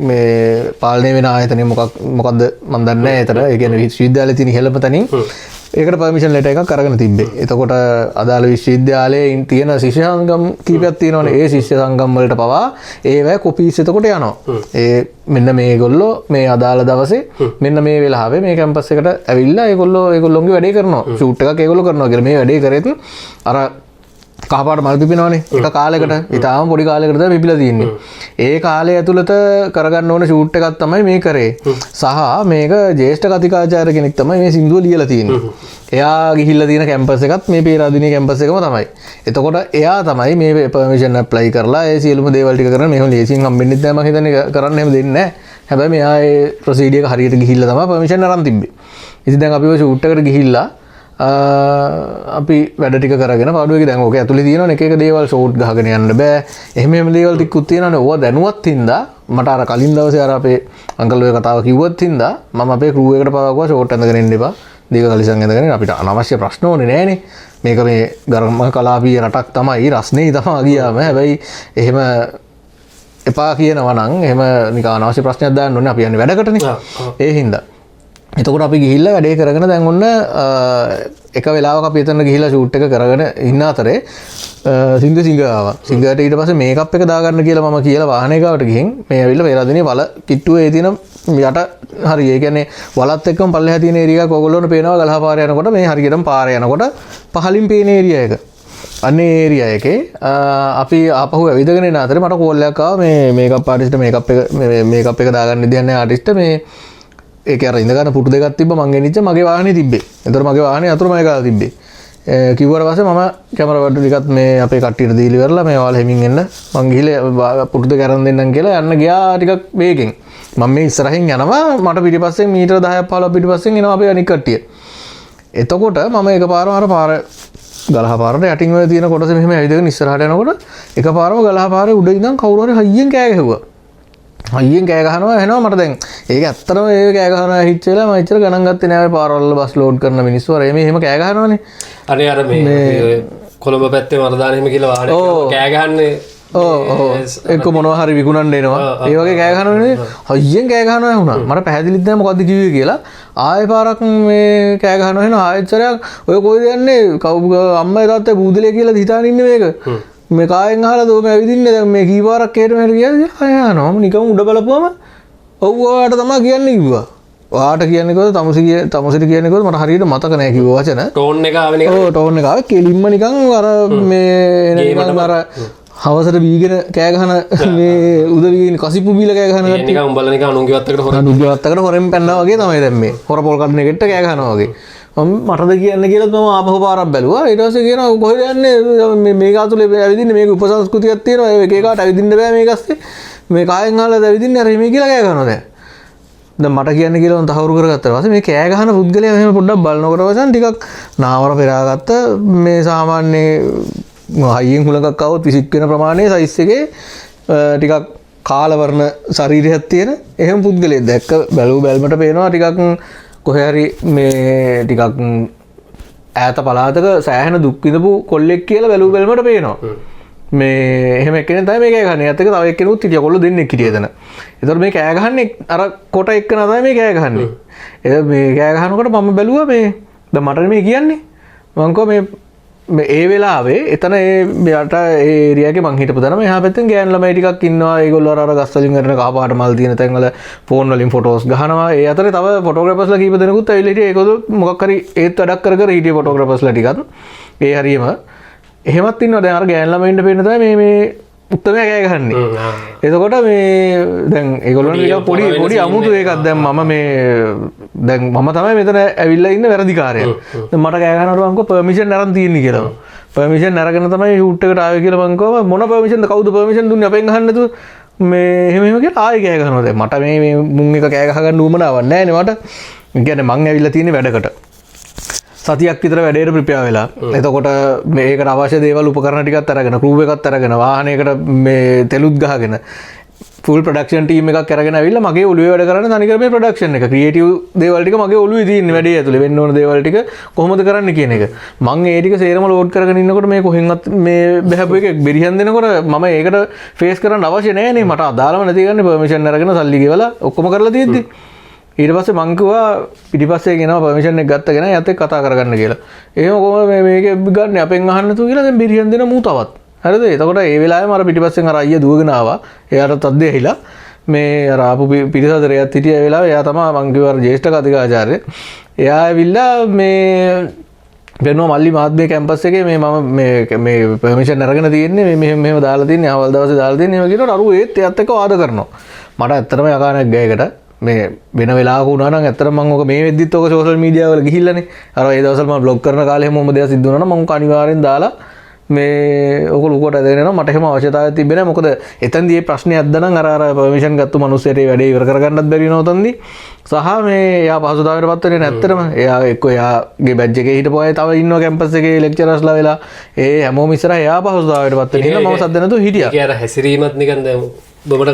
මේ පාලනය වෙන ආයතනය මොකක්ද මන් දන්නේ නැහැ. ඒතර ඒ කියන්නේ විශ්වවිද්‍යාලයේ තියෙන ඉහළම තැනින් ඒකට පර්මිෂන් ලෙටර් එකක් අරගෙන තිබ්බේ. එතකොට අදාළ විශ්වවිද්‍යාලයේ තියෙන ශිෂ්‍ය සංගම් කීපයක් තියෙනවනේ. ඒ ශිෂ්‍ය සංගම් වලට පවා ඒවැ කොපීස් එතකොට යනවා. ඒ මෙන්න මේගොල්ලෝ මේ අදාළ දවසේ මෙන්න මේ වෙලාවේ මේ කැම්පස් එකට ඇවිල්ලා ඒගොල්ලෝගේ වැඩේ කරනවා. ෂූට් එකක් ඒගොල්ලෝ කරනවා කියලා මේ වැඩේ කරෙත් අර කහපාට මල් පිපෙනවනේ එක කාලයකට. ඉතාලම පොඩි කාලයකට තමයි පිපිලා තියෙන්නේ. ඒ කාලය ඇතුළත කරගන්න ඕන ෂූට් එකක් තමයි මේ කරේ. සහ මේක ජ්‍යෙෂ්ඨ කතිකාචාර්ය කෙනෙක් තමයි මේ සින්දුව ලියලා තියෙන්නේ. එයා ගිහිල්ලා තියෙන කැම්පස් එකත් මේ පේරාදෙණිය කැම්පස් එකම තමයි. එතකොට එයා තමයි මේ පර්මිෂන් ඇප්ලයි කරලා ඒ සියලුම දේවල් ටික කරන මේව ලේසියෙන් හම්බෙන්නෙත් නැහැ මම හිතන්නේ කරන්න එහෙම දෙන්නේ නැහැ. හැබැයි මෙයා ඒ ප්‍රොසීඩියර් එක හරියට ගිහිල්ලා තමයි පර්මිෂන් අරන් තිබ්බේ. ඉතින් දැන් අපි ඔය ෂූට් එකට ගිහිල්ලා අපි වැඩ ටික කරගෙන පාඩුවේ දැන් ඕක ඇතුලේ තියෙනවනේ එක එක දේවල් ෂෝට් ගහගෙන යන්න බෑ. එහෙම දේවල් ටිකකුත් තියෙනවනේ. ඕවා දැනුවත් හින්දා මට අර කලින් දවසේ අර අපේ අංකල් ඔය කතාව කිව්වත් හින්දා මම අපේ ක්‍රූ එකට පවාගුවා ෂෝට් ඇඳගෙන ඉන්න එපා. දීක කලිසම් ඇඳගෙන අපිට අනවශ්‍ය ප්‍රශ්න ඕනේ නෑනේ. මේක මේ ගර්ම කලාපීය රටක් තමයි රස්නේ තමයි ගියාම. හැබැයි එහෙම එපා කියනවා නම් එහෙම නිකන් අනවශ්‍ය ප්‍රශ්නයක් දාන්න ඕනේ. අපි යන්නේ වැඩකටනේ. ඒ හින්දා එතකොට අපි ගිහිල්ලා වැඩේ කරගෙන දැන් ඔන්න එක වෙලාවක අපි එතන ගිහිල්ලා ෂූට් එක කරගෙන ඉන්න අතරේ සිංග ආවා. සිංගට ඊට පස්සේ මේකප් එක දාගන්න කියලා මම කියලා වාහනේ ගාවට ගිහින් මේ ඇවිල්ලා පේරාදෙණිය වල කිට්ටුවේ තියෙන යට හරි ඒ කියන්නේ වලත් එක්කම පල්ලෙහා තියෙන ඒරියා එක ඔයගොල්ලෝන්ට පේනවා ගලහපාරේ යනකොට මේ හරියටම පාරේ යනකොට පහලින් පේන ඒරියා එක. අන්නේ ඒරියා එකේ අපි ආපහු ඇවිදගෙන එන අතරේ මට කෝල් එකක් ආවා මේ මේකප් ආටිස්ට් මේකප් එක දාගන්න දෙයක් නැහැ ආටිස්ට් මේ ඒක අර ඉඳගන්න පුටු දෙකක් තිබ්බ මං ගෙනිච්ච මගේ වාහනේ තිබ්බේ. ඒතර මගේ වාහනේ අතුරුමයි ගාලා තිබ්බේ. කිව්වට පස්සේ මම කැමරා වඩු ටිකත් මේ අපේ කට්ටියට දීලා ඉවරලා මේ ඔයාලා හැමින් එන්න මං ගිහලා පුටු දෙක අරන් දෙන්නම් කියලා යන්න ගියා ටිකක් වේගෙන්. මම මේ ඉස්සරහින් යනවා මට පිටිපස්සෙන් මීටර 10ක් 15ක් පිටිපස්සෙන් එනවා අපේ අනික් කට්ටිය. එතකොට මම එකපාරම අර පාර ගලහ පාරට යටින් වල තියෙන කොටස මෙහෙම ඇවිදගෙන ඉස්සරහට යනකොට එකපාරම ගලහ පාරේ උඩ ඉඳන් කවුරු හරි හයියෙන් කෑ ගැහුවා. හයියෙන් කෑ ගහනවා එනවා මට දැන් ඒක ඇත්තටම ඒ කෑ ගහනවා හිට වෙලා මම ඉච්චර ගණන් ගත්තේ නෑ ඔය පාරවල බස් ලෝඩ් කරන මිනිස්සු අර එහෙම කෑ ගහනවනේ.
අනේ අර මේ කොළඹ පැත්තේ මරදාන එහෙම කියලා වාහනේ කෑ ගහන්නේ
එක්ක මොනවා හරි විකුණන්න එනවා ඒ වගේ කෑ ගහනවනේ හයියෙන් කෑ ගහනවා වුණා මට පැහැදිලිත් නැහැ මොකද්ද කිව්වේ කියලා ආයෙ පාරක් මේ කෑ ගහනවා එනවා ආයෙච්චරයක් ඔය කොයිද යන්නේ අම්මයි තාත්තයි බූදලේ කියලා හිතාන ඉන්නේ මේක මේ කායෙන් අහලා දෝ මේ ඇවිදින්නේ දැන් මේ කී පාරක් කේට මෙහෙට ගියාද යනවා නිකන් උඩ බලපුවම ඔව් ඔයාට තමයි කියන්නේ කිව්වා ඔයාට කියන්නේ කොහොමද තමුසිට කියන්නේ කොහොමද මට හරියට මතක නැහැ කිව්ව වචන
ටෝන් එක ආවේ නිකන්
ඔව් ටෝන් එක ආවේ කෙලින්ම නිකන් අර මේ නිකන් අර හවසට බීගෙන කෑ ගහන මේ උදවියන් කසිප්පු බීලා කෑ ගහන කට්ටිය
නිකන් උඹලා නිකන් අනුන්ගේ වත්තකට
හොරෙන් පැන්නා වගේ තමයි දැන් මේ හොර පොල් කඩන එකට කෑ ගහනවා වගේ මම මටද කියන්න කියලා මම ආපහු පාරක් බැලුවා ඊට පස්සේ කියනවා කොහෙද යන්නේ මේක ඇතුලේ ඇවිදින්නේ මේක උපසංස්කෘතියක් තියෙනවා ඒ එක එකට ඇවිදින්න බෑ මේක ඇස්සේ මේ කායෙන් අහලා ඇවිදින්නේ අර මේ කියලා කෑ ගහනවා දැන් මට කියන්න කියලා මම තහවුරු කරගත්තා පස්සේ මේ කෑ ගහන පුද්ගලයා මෙහෙම පොඩ්ඩක් බලනකොට වසන් ටිකක් නාවර පෙරාගත්ත මේ සාමාන්‍ය හයියෙන් හුලඟක් આવොත් විසික් වෙන ප්‍රමාණයේ සයිස් එකේ ටිකක් කාලවර්ණ ශරීරයක් තියෙන එහෙම පුද්ගලයෙක් දැක්ක බැලුමට පේනවා ටිකක් කොහේ හරි මේ ටිකක් ඈත පළාතක සෑහෙන දුක් විඳපු කොල්ලෙක් කියලා බැලුමට පේනවා මේ එහෙම එක්කෙනෙක් තමයි මේ කෑ ගහන්නේ. ඒත් එක තව එක්කෙනෙකුත් හිටියා කොල්ල දෙන්නෙක් හිටියේ එතන. ඒතකොට මේ කෑ ගහන්නේ අර කොට එක්කන තමයි මේ කෑ ගහන්නේ. ඒ මේ කෑ ගහනකොට මම බැලුවා මේ දැන් මට මේ කියන්නේ මං කෝ මේ ඒ වෙලාවේ එතන යට ඒරියාගේ මං හිටපු තැන එහා පැත්තෙන් ගෑනු ළමයි ටිකක් ඉන්නවා. ඒගොල්ලෝ අර ගස් වලින් කරන කහපාට මල් තියෙන තැන්වල ෆෝන් වලින් ෆොටෝස් ගහනවා. ඒ අතරේ තව ෆොටෝග්‍රැෆර්ස්ලා කීප දෙනෙකුත් ඇවිල්ලා හිටියේ. ඒගොල්ලෝ මොකක් හරි ඒත් වැඩක් කර කර හිටියේ ෆොටෝග්‍රැෆර්ස්ලා ටිකත්. ඒ හරියම එහෙමත් ඉන්නවා. දැන් අර ගෑනු ළමයින්ට පේන්න තමයි මේ උත්තමයා කෑ ගහන්නේ. එතකොට මේ දැන් ඒගොල්ලෝ නිකන් පොඩි අමුතු එකක් දැන් මම මේ දැන් මම තමයි මෙතන ඇවිල්ලා ඉන්න වැරදිකාරයා. දැන් මට කෑ ගහනකොට මං කෝ පර්මිෂන් අරන් තියෙන්නේ කියලා. පර්මිෂන් අරගෙන තමයි ෂූට් එකට ආවේ කියලා මං කෝ මොන පර්මිෂන්ද කවුද පර්මිෂන් දුන්නේ අපෙන් අහන්න නැතුව මේ එහෙම කියලා ආයෙ කෑ ගහනවා. දැන් මට මේ මුන් එක කෑ ගහ ගන්න උවමනාවක් නැහැ නේ මට. ඒ කියන්නේ මං ඇවිල්ලා තියෙන්නේ වැඩකට. සතියක් විතර වැඩේට ප්‍රිපෙයාර් වෙලා. එතකොට මේකට අවශ්‍ය දේවල් උපකරණ ටිකත් අරගෙන ක්‍රූ එකත් අරගෙන වාහනයකට මේ තෙලුත් ගහගෙන ෆුල් ප්‍රොඩක්ෂන් ටීම් එකක් අරගෙන ඇවිල්ලා මගේ ඔළුවේ වැඩ කරන්නේ තනිකර මේ ප්‍රොඩක්ෂන් එක ක්‍රියේටිව් දේවල් ටික මගේ ඔළුවේ තියෙන්නේ වැඩේ ඇතුලේ වෙන්න ඕන දේවල් ටික කොහොමද කරන්න කියන එක. මම ඒ ටික සේරම ලෝඩ් කරගෙන ඉන්නකොට මේ කොහෙන්වත් මේ බහැපු එක බෙරිහන් දෙනකොට මම ඒකට ෆේස් කරන්න අවශ්‍ය නැහැ නේ. මට අදාළම නැති ගන්නේ පර්මිෂන් අරගෙන සල්ලි ගෙවලා ඔක්කොම කරලා තියෙද්දි ඊට පස්සේ මං කිව්වා පිටිපස්සේ ගෙනවා පර්මිෂන් එක ගත්තගෙන යත් එක්ක කතා කරගන්න කියලා. එහෙම කොහොමද මේක ගන්න අපෙන් අහන්න නැතුව කියලා දැන් බිරියන් දෙන මූ තවත්. හරිද? එතකොට ඒ වෙලාවෙම අර පිටිපස්සෙන් අර අයියා දුවගෙන ආවා. එයාට තද්ද ඇහිලා මේ අර ආපු පිටිසතරයත් හිටිය ඒ වෙලාවේ එයා තමයි මං කිව්වා අර ජ්‍යෙෂ්ඨ කතිකාචාර්ය. එයා ඇවිල්ලා මේ වෙනවා මල්ලි මහත්මිය කැම්පස් එකේ මේ මම මේ පර්මිෂන් අරගෙන තියෙන්නේ මේ මෙහෙම දාලා තින්නේ අවල් දවසේ දාලා තින්නේ එහෙම කියනකොට අරු ඒත් එයාත් එක්ක වාද කරනවා. මට ඇත්තටම යකානක් ගෑයකට මේ වෙන වෙලාවක වුණා නම් ඇත්තටම මම ඔක මේ වෙද්දිත් ඔක සෝෂල් මීඩියා වල ගිහිල්ලානේ අර ඒ දවස්වල මම බ්ලොග් කරන කාලේ හැමෝම දෙයක් සිද්ධ වුණා නම් මම අනිවාර්යෙන් දාලා මේ ඔක ලුකට දෙනවා මට එහෙම අවශ්‍යතාවයක් තිබෙන්නේ නැහැ මොකද එතනදී මේ ප්‍රශ්නේ ඇද්දනම් අර පර්මිෂන් ගත්ත මිනිස්සුන්ට ඒ වැඩේ ඉවර කරගන්නත් බැරි වෙනවා උතන්දී සහ මේ එයා පහසුතාවයටපත් වෙන්නේ නැත්තටම එයා එක්ක එයාගේ බැජ් එකේ හිටපු අය තව ඉන්නවා කැම්පස් එකේ ලෙක්චරර්ස්ලා වෙලා ඒ හැමෝම ඉස්සරහ එයා පහසුතාවයටපත් වෙන හින්දා මම සද්ද නැතුව හිටියා.
ඒක අර හැසිරීමත් නිකන් දැන්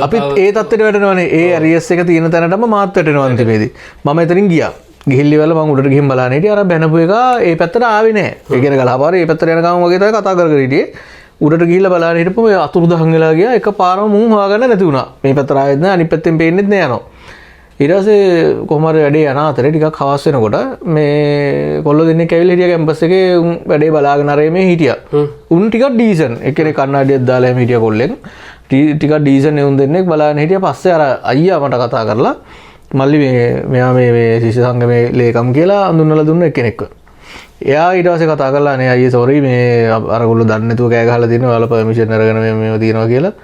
අපිත් ඒ තත්ත්වයට වැටෙනවානේ. ඒ ඇරියස් එක තියෙන තැනටම මාත් වැටෙනවා අන්තිමේදී. මම එතනින් ගියා. ගිහිල්ලි වල මම උඩට ගිහින් බලන්න හිටියා. අර බැනපු එක ඒ පැත්තට ආවේ නැහැ. ඒ කියන්නේ ගලහපාරේ ඒ පැත්තට යනකම් වගේ තමයි කතා කර කර හිටියේ. උඩට ගිහිල්ලා බලන්න හිටපුවම මේ අතුරුදහන් වෙලා ගියා. එකපාරම මුන් හොයාගන්න නැති වුණා. මේ පැත්තට ආවෙත් නැහැ අනිත් පැත්තෙන් පේන්නෙත් නැහැ යනවා. ඊට පස්සේ කොහොම හරි වැඩේ යන අතරේ ටිකක් හවස් වෙනකොට මේ කොල්ලෝ දෙන්නෙක් ඇවිල්ලා හිටියා කැම්පස් එකේ උන් වැඩේ බලාගෙන අර මේ හිටියා. උන් ටිකක් ඩීසන්. එක්කෙනෙක් කන්නඩියක් දාලා එමේ හිටියා කොල්ලෙක්. ටිකක් ඩීසන් එවුන් දෙන්නෙක් බලාගෙන හිටියා. පස්සේ අර අයියා මට කතා කරලා මල්ලි මෙයා මේ ශිෂ්‍ය සංගමේ ලේකම් කියලා හඳුන්වලා දුන්න එක්කෙනෙක්ව. එයා ඊට පස්සේ කතා කරලා අනේ අයියේ සෝරි මේ අරගොල්ලෝ දන්නේ නැතුව කෑ ගහලා තියෙනවා. ඔයාලා පර්මිෂන් අරගෙන මේව තියනවා කියලා.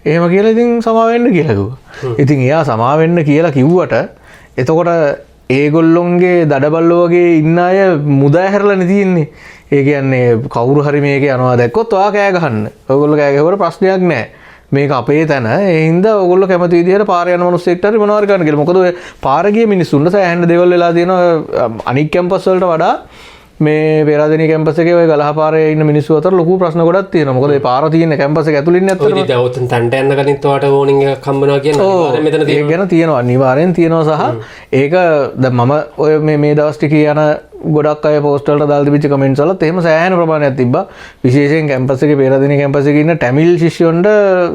එහෙම කියලා ඉතින් සමා වෙන්න කියලා කිව්වා. ඉතින් එයා සමා වෙන්න කියලා කිව්වට එතකොට ඒගොල්ලොන්ගේ දඩබල්ලෝ වගේ ඉන්න අය මුදා හැරලා තියෙන්නේ. ඒ කියන්නේ කවුරු හරි මේක යනවා දැක්කොත් ඔයා කෑ ගහන්න. ඔයගොල්ලෝ කෑ ගහුවට ප්‍රශ්නයක් නැහැ. මේක අපේ තැන. ඒ හින්දා ඔයගොල්ලෝ කැමති විදිහට පාර යන මිනිස්සෙක්ට හරි මොනවාරි කරන්න කියලා. මොකද ඔය පාර ගිය මිනිස්සුන්ට සෑහෙන දේවල් වෙලා තියෙනවා අනික් කැම්පස් වලට වඩා මේ පේරාදෙණිය කැම්පස් එකේ ඔය ගලහපාරේ ඉන්න මිනිස්සු අතර ලොකු ප්‍රශ්න ගොඩක් තියෙනවා. මොකද ඒ පාර තියෙන කැම්පස් එක ඇතුළේ ඉන්නේ නැත්තර.
ඔය දැන් උතන් තන්ට යන්න කලින් තෝට වෝනින් එකක් හම්බෙනවා කියන අනිවාර්යයෙන් මෙතන තියෙනවා.
ඒක ගැන තියෙනවා අනිවාර්යෙන් තියෙනවා සහ ඒක දැන් මම ඔය මේ දවස් ටිකේ යන ගොඩක් අය පෝස්ට් වලට දාලා තිබිච්ච කමෙන්ට්ස් වලත් එහෙම සෑහෙන ප්‍රමාණයක් තිබ්බා. විශේෂයෙන් කැම්පස් එකේ පේරාදෙණිය කැම්පස් එකේ ඉන්න ටැමිල් ශිෂ්‍යයන්ට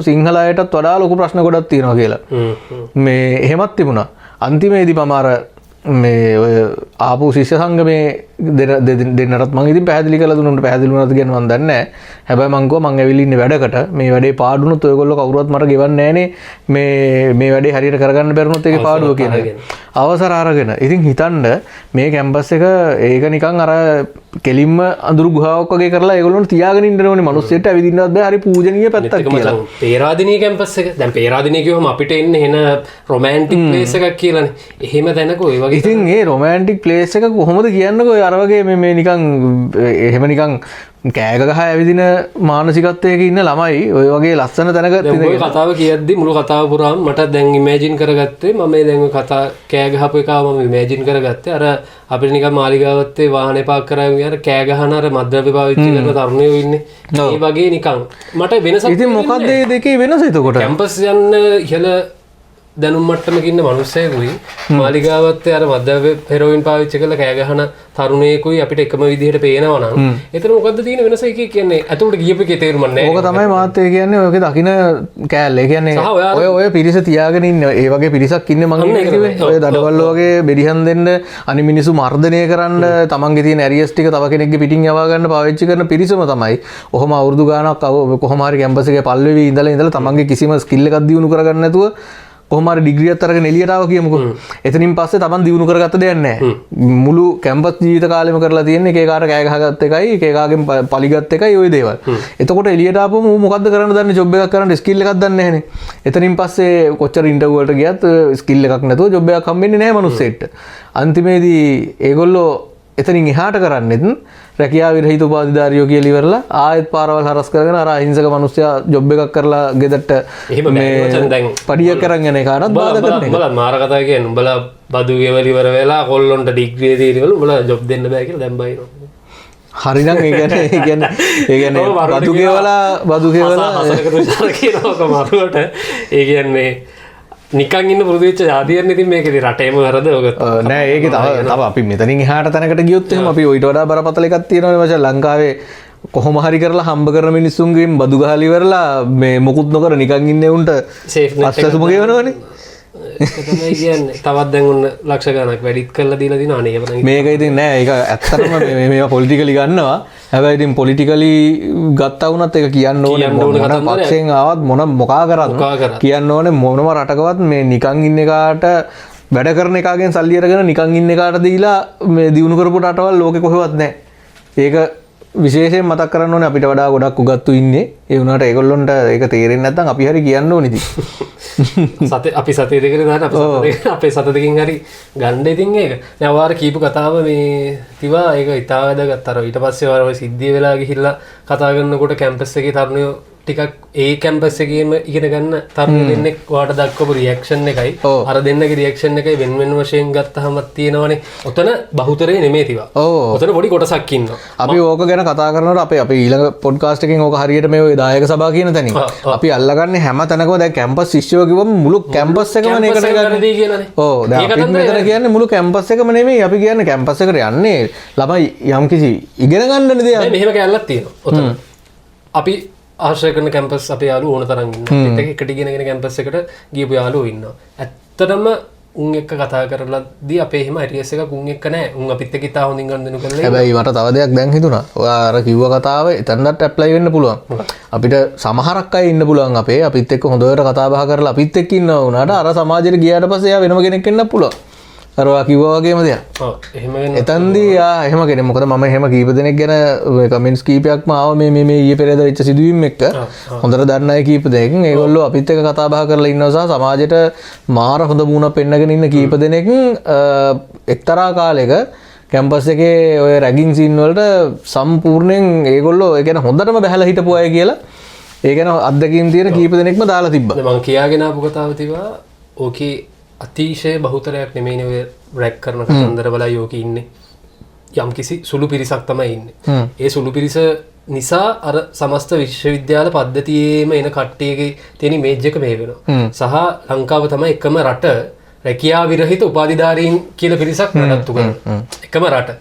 සිංහල අයටත් වඩා ලොකු ප්‍රශ්න ගොඩක් තියෙනවා කියලා. මේ එහෙමත් තිබුණා. අන්තිමේදී මම අර මේ ඔය ආපු ශිෂ්‍ය සංගමේ දෙන්නටත් මං ඉතින් පැහැදිලි කරලා දුන්නුන්ට පැහැදිලි වුණාද කියන මන් දන්නේ නැහැ. හැබැයි මං කිව්වා මං ඇවිල්ලා ඉන්නේ වැඩකට. මේ වැඩේ පාඩුනොත් ඔයගොල්ලෝ කවුරුවත් මට ගෙවන්නේ නැහනේ. මේ වැඩේ හරියට කරගන්න බැරුණොත් ඒකේ පාඩුව කියන එක. අවසර අරගෙන. ඉතින් හිතන්න මේ කැම්පස් එක ඒක නිකන් අර කෙලින්ම අඳුරු ගුහාවක් වගේ කරලා ඒගොල්ලොන්ට තියාගෙන ඉන්න ඕනේ. මිනිස්සුන්ට ඇවිදින්නවත් බෑ. හරි පූජනීය පැත්තක් කියලා.
පේරාදෙණිය කැම්පස් එක. දැන් පේරාදෙණිය කිව්වම අපිට එන්නේ එන රොමැන්ටික් ප්ලේස් එකක් කියලානේ. එහෙම තැනක ඔය වගේ
ඉතින් ඒ රොමැන්ටික් ප්ලේස් එක කොහොමද කියන්නකෝ අර වගේ මේ නිකන් එහෙම නිකන් කෑග ගහ ඇවිදින මානසිකත්වයක ඉන්න ළමයි ඔය වගේ ලස්සන තැනක
ඔය කතාව කියද්දි මුළු කතාව පුරාම මට දැන් ඉමේජින් කරගත්තේ මම දැන් ඔය කතා කෑ ගහපු එක මම ඉමේජින් කරගත්තේ අර අපිට නිකන් මාලිගාවත්තේ වාහනේ පාක් කරගෙන යන කෑ ගහන අර මද්ද්‍රව්‍ය පාවිච්චි කරන තරුණයෝ ඉන්නේ ඒ වගේ නිකන් මට වෙනසක්
ඉතින් මොකක්ද මේ දෙකේ වෙනස එතකොට
කැම්පස් යන්න ඉහළ දැනුම් මට්ටමක ඉන්න මිනිස්සෙකුයි මාලිගාවත්තේ අර මද්ද්‍රව්‍ය හෙරෝයින් පාවිච්චි කරලා කෑ ගහන තරුණයෙකුයි අපිට එකම විදිහට පේනවා නම් එතන මොකද්ද තියෙන වෙනස එකේ කියන්නේ අතට ගියපු එකේ තේරුම නැහැ.
ඕක තමයි මාත් ඒ කියන්නේ ඔයගේ දකින්න කෑල්ල. ඒ කියන්නේ ඔය පිරිස තියාගෙන ඉන්න ඒ වගේ පිරිසක් ඉන්නේ මං කිව්වේ. ඔය දඩවල්ල වගේ බෙරිහන් දෙන්න අනි මිනිස්සු මර්ධනය කරන්න තමන්ගේ තියෙන ඇරියස් ටික තව කෙනෙක්ගේ පිටින් යවා ගන්න පාවිච්චි කරන පිරිසම තමයි. ඔහොම අවුරුදු ගාණක් කොහොම හරි කැම්පස් එකේ පල්වෙවි ඉඳලා තමන්ගේ කිසිම ස්කිල් එකක් දියුණු කරගන්න නැතුව කොහොම හරි ඩිග්‍රියක් අරගෙන එළියට ආවා කියමුකෝ. එතනින් පස්සේ තමන් දිනු කරගත්ත දෙයක් නැහැ. මුළු කැම්පස් ජීවිත කාලෙම කරලා තියෙන්නේ එක එකාට කෑ ගහගත්ත එකයි, එක එකාගෙන් පලිගත් එකයි ওই දේවල්. එතකොට එළියට ආපුවම ඌ මොකද්ද කරන්න දන්නේ? ජොබ් එකක් කරන්න ස්කිල් එකක් දන්නේ නැහනේ. එතනින් පස්සේ කොච්චර ඉන්ටර්විව් වලට ගියත් ස්කිල් එකක් නැතුව ජොබ් එකක් හම්බෙන්නේ නැහැ මනුස්සයෙක්ට. අන්තිමේදී ඒගොල්ලෝ එතනින් එහාට කරන්නෙත් රැකියා විරහිත උපාධිධාරියෝ කියලා ඉවරලා ආයෙත් පාරවල් හරස් කරගෙන අර අහිංසක මිනිස්සයා ජොබ් එකක් කරලා ගෙදරට මේ පඩියක් කරන් යන එකටත් බාධා කරන එක.
උඹලා මාර කතා කියන්නේ උඹලා බදු ගෙවල ඉවර වෙලා කොල්ලොන්ට ඩිග්‍රී දීලා උඹලා ජොබ් දෙන්න බෑ කියලා දැන් බයිනවා.
හරිනම් ඒ කියන්නේ බදු ගෙවලා
හසලකට විචාර කියනවාක මාරුවට ඒ කියන්නේ නිකන් ඉන්න පුරුදු වෙච්ච ජාතියන් ඉතින් මේකේ රටේම වැරද ඔක
නෑ ඒකේ තව අපි මෙතනින් එහාට තැනකට ගියොත් එහෙම අපි ඊට වඩා බරපතල එකක් තියෙනවානේ මචං ලංකාවේ කොහොම හරි කරලා හම්බ කරන මිනිස්සුන්ගෙන් බදු ගහලා ඉවරලා මේ මොකුත් නොකර නිකන් ඉන්නේ උන්ට අස්සසුම ගෙවනවනේ
ඒක තමයි කියන්නේ තවත් දැන් උන්න ලක්ෂ ගණක් වැඩිත් කරලා දීලා දිනවා අනේ ඒක
මේක ඉතින් නෑ ඒක ඇත්තටම මේවා පොලිටිකලි ගන්නවා හැබැයි ඉතින් පොලිටිකලි ගත්තා වුණත් ඒක කියන්න ඕනේ මොන පක්ෂයෙන් ආවත් මොකා කරත් කියන්න ඕනේ මොනම රටකවත් මේ නිකන් ඉන්න එකාට වැඩ කරන එකාගෙන් සල්ලි අරගෙන නිකන් ඉන්න එකාට දීලා මේ දිනු කරපු රටවල් ලෝකෙ කොහෙවත් නෑ ඒක විශේෂයෙන් මතක් කරන්න ඕනේ අපිට වඩා ගොඩක් උගත්තු ඉන්නේ ඒ වුණාට ඒගොල්ලොන්ට ඒක තේරෙන්නේ නැත්නම් අපි හරි කියන්න ඕනේ ඉතින්
අපි සතේ දෙකේ දාන අපේ සත දෙකකින් හරි ගන්න ඉතින් ඒක දැන් අවාර කීපු කතාව මේ තිවා ඒක ඉතාල වැදගත් අර ඊට පස්සේ අර ඔය සිද්ධිය වෙලා ගිහිල්ලා කතා කරනකොට කැම්පස් එකේ තරුණයෝ ටිකක් ඒ කැම්පස් එකේම ඉගෙන ගන්න තරුණ දෙන්නෙක් ඔයාලට දක්වපු රියැක්ෂන් එකයි අර දෙන්නගේ රියැක්ෂන් එකයි වෙන වෙන වශයෙන් ගත්තහම තියෙනවනේ. ඔතන බහුතරේ නෙමෙයි තිවා. ඔතන පොඩි කොටසක් ඉන්නවා.
අපි ඕක ගැන කතා කරනකොට අපේ ඊළඟ පොඩ්කාස්ට් එකෙන් ඕක හරියට මේ ඔය දායක සභා කියන තැනින් අපි අල්ලගන්නේ හැම තැනකම දැන් කැම්පස් ශිෂ්‍යයෝ කිව්වම මුළු කැම්පස් එකම නේකට ගන්න. ඔව් දැන් අපි මෙතන කියන්නේ මුළු කැම්පස් එකම නෙමෙයි අපි කියන්නේ කැම්පස් එකට යන්නේ ළමයි යම්කිසි ඉගෙන ගන්න දෙයක්.
මෙහෙම කැලලක් තියෙනවා. ඔතන අපි ආශ්‍රය කරන කැම්පස් අපේ යාළුවෝ ඕන තරම් ඉන්නවා. ඒත් එකට ඉගෙනගෙන කැම්පස් එකට ගියපු යාළුවෝ ඉන්නවා. ඇත්තටම උන් එක්ක කතා කරලාදී අපේ එහෙම ඇරියස් එකක් උන් එක්ක නැහැ. උන් අපිත් එක්ක ඉතා හොඳින් ගන්න දෙනු කරලා.
හැබැයි මට තව දෙයක් දැන් හිතුණා. ඔයා අර කිව්ව කතාව එතනට ඇප්ලයි වෙන්න පුළුවන්. අපිට සමහරක් අය ඉන්න පුළුවන් අපේ අපිත් එක්ක හොඳට කතා බහ කරලා අපිත් එක්ක ඉන්නවා වුණාට අර සමාජෙට ගියාට පස්සේ එයා වෙනම කෙනෙක් වෙන්නත් පුළුවන්. අරවා කිව්වා වගේම දෙයක්
එහෙම
එතන්දී එහෙම කෙනෙක් මොකද මම එහෙම කීප දෙනෙක් ගැන කමෙන්ට්ස් කීපයක්ම ආව මේ ඊයේ පෙරේද වෙච්ච සිදුවීම් එක්ක හොඳට දන්න අය කීප දෙනෙක් ඒගොල්ලෝ අපිත් එක්ක කතා බහ කරලා ඉන්නවා සහ සමාජයට මාර හොඳ මුණක් පෙන්නගෙන ඉන්න කීප දෙනෙක් එක්තරා කාලයක කැම්පස් එකේ ඔය රැගින් සීන් වලට සම්පූර්ණයෙන් ඒගොල්ලෝ ඒ කියන්නේ හොඳටම බහැලා හිටපු අය කියලා ඒ ගැන අත්දැකීම් තියෙන කීප දෙනෙක්ම දාලා තිබ්බා
මම කියාගෙන ආපු කතාව තිබා ඕකේ අතිශය බහුතරයක් නෙමෙයිනේ ඔය රැක් කරන කතන්දර වල යෝකී ඉන්නේ යම්කිසි සුළු පිරිසක් තමයි ඉන්නේ ඒ සුළු පිරිස නිසා අර සමස්ත විශ්වවිද්‍යාල පද්ධතියේම එන කට්ටියගේ තියෙන ඉමේජ් එක මේ වෙනවා සහ ලංකාව තමයි එකම රට රැකියා විරහිත උපාධිධාරීන් කියලා පිරිසක් නඩත්තු කරන එකම රට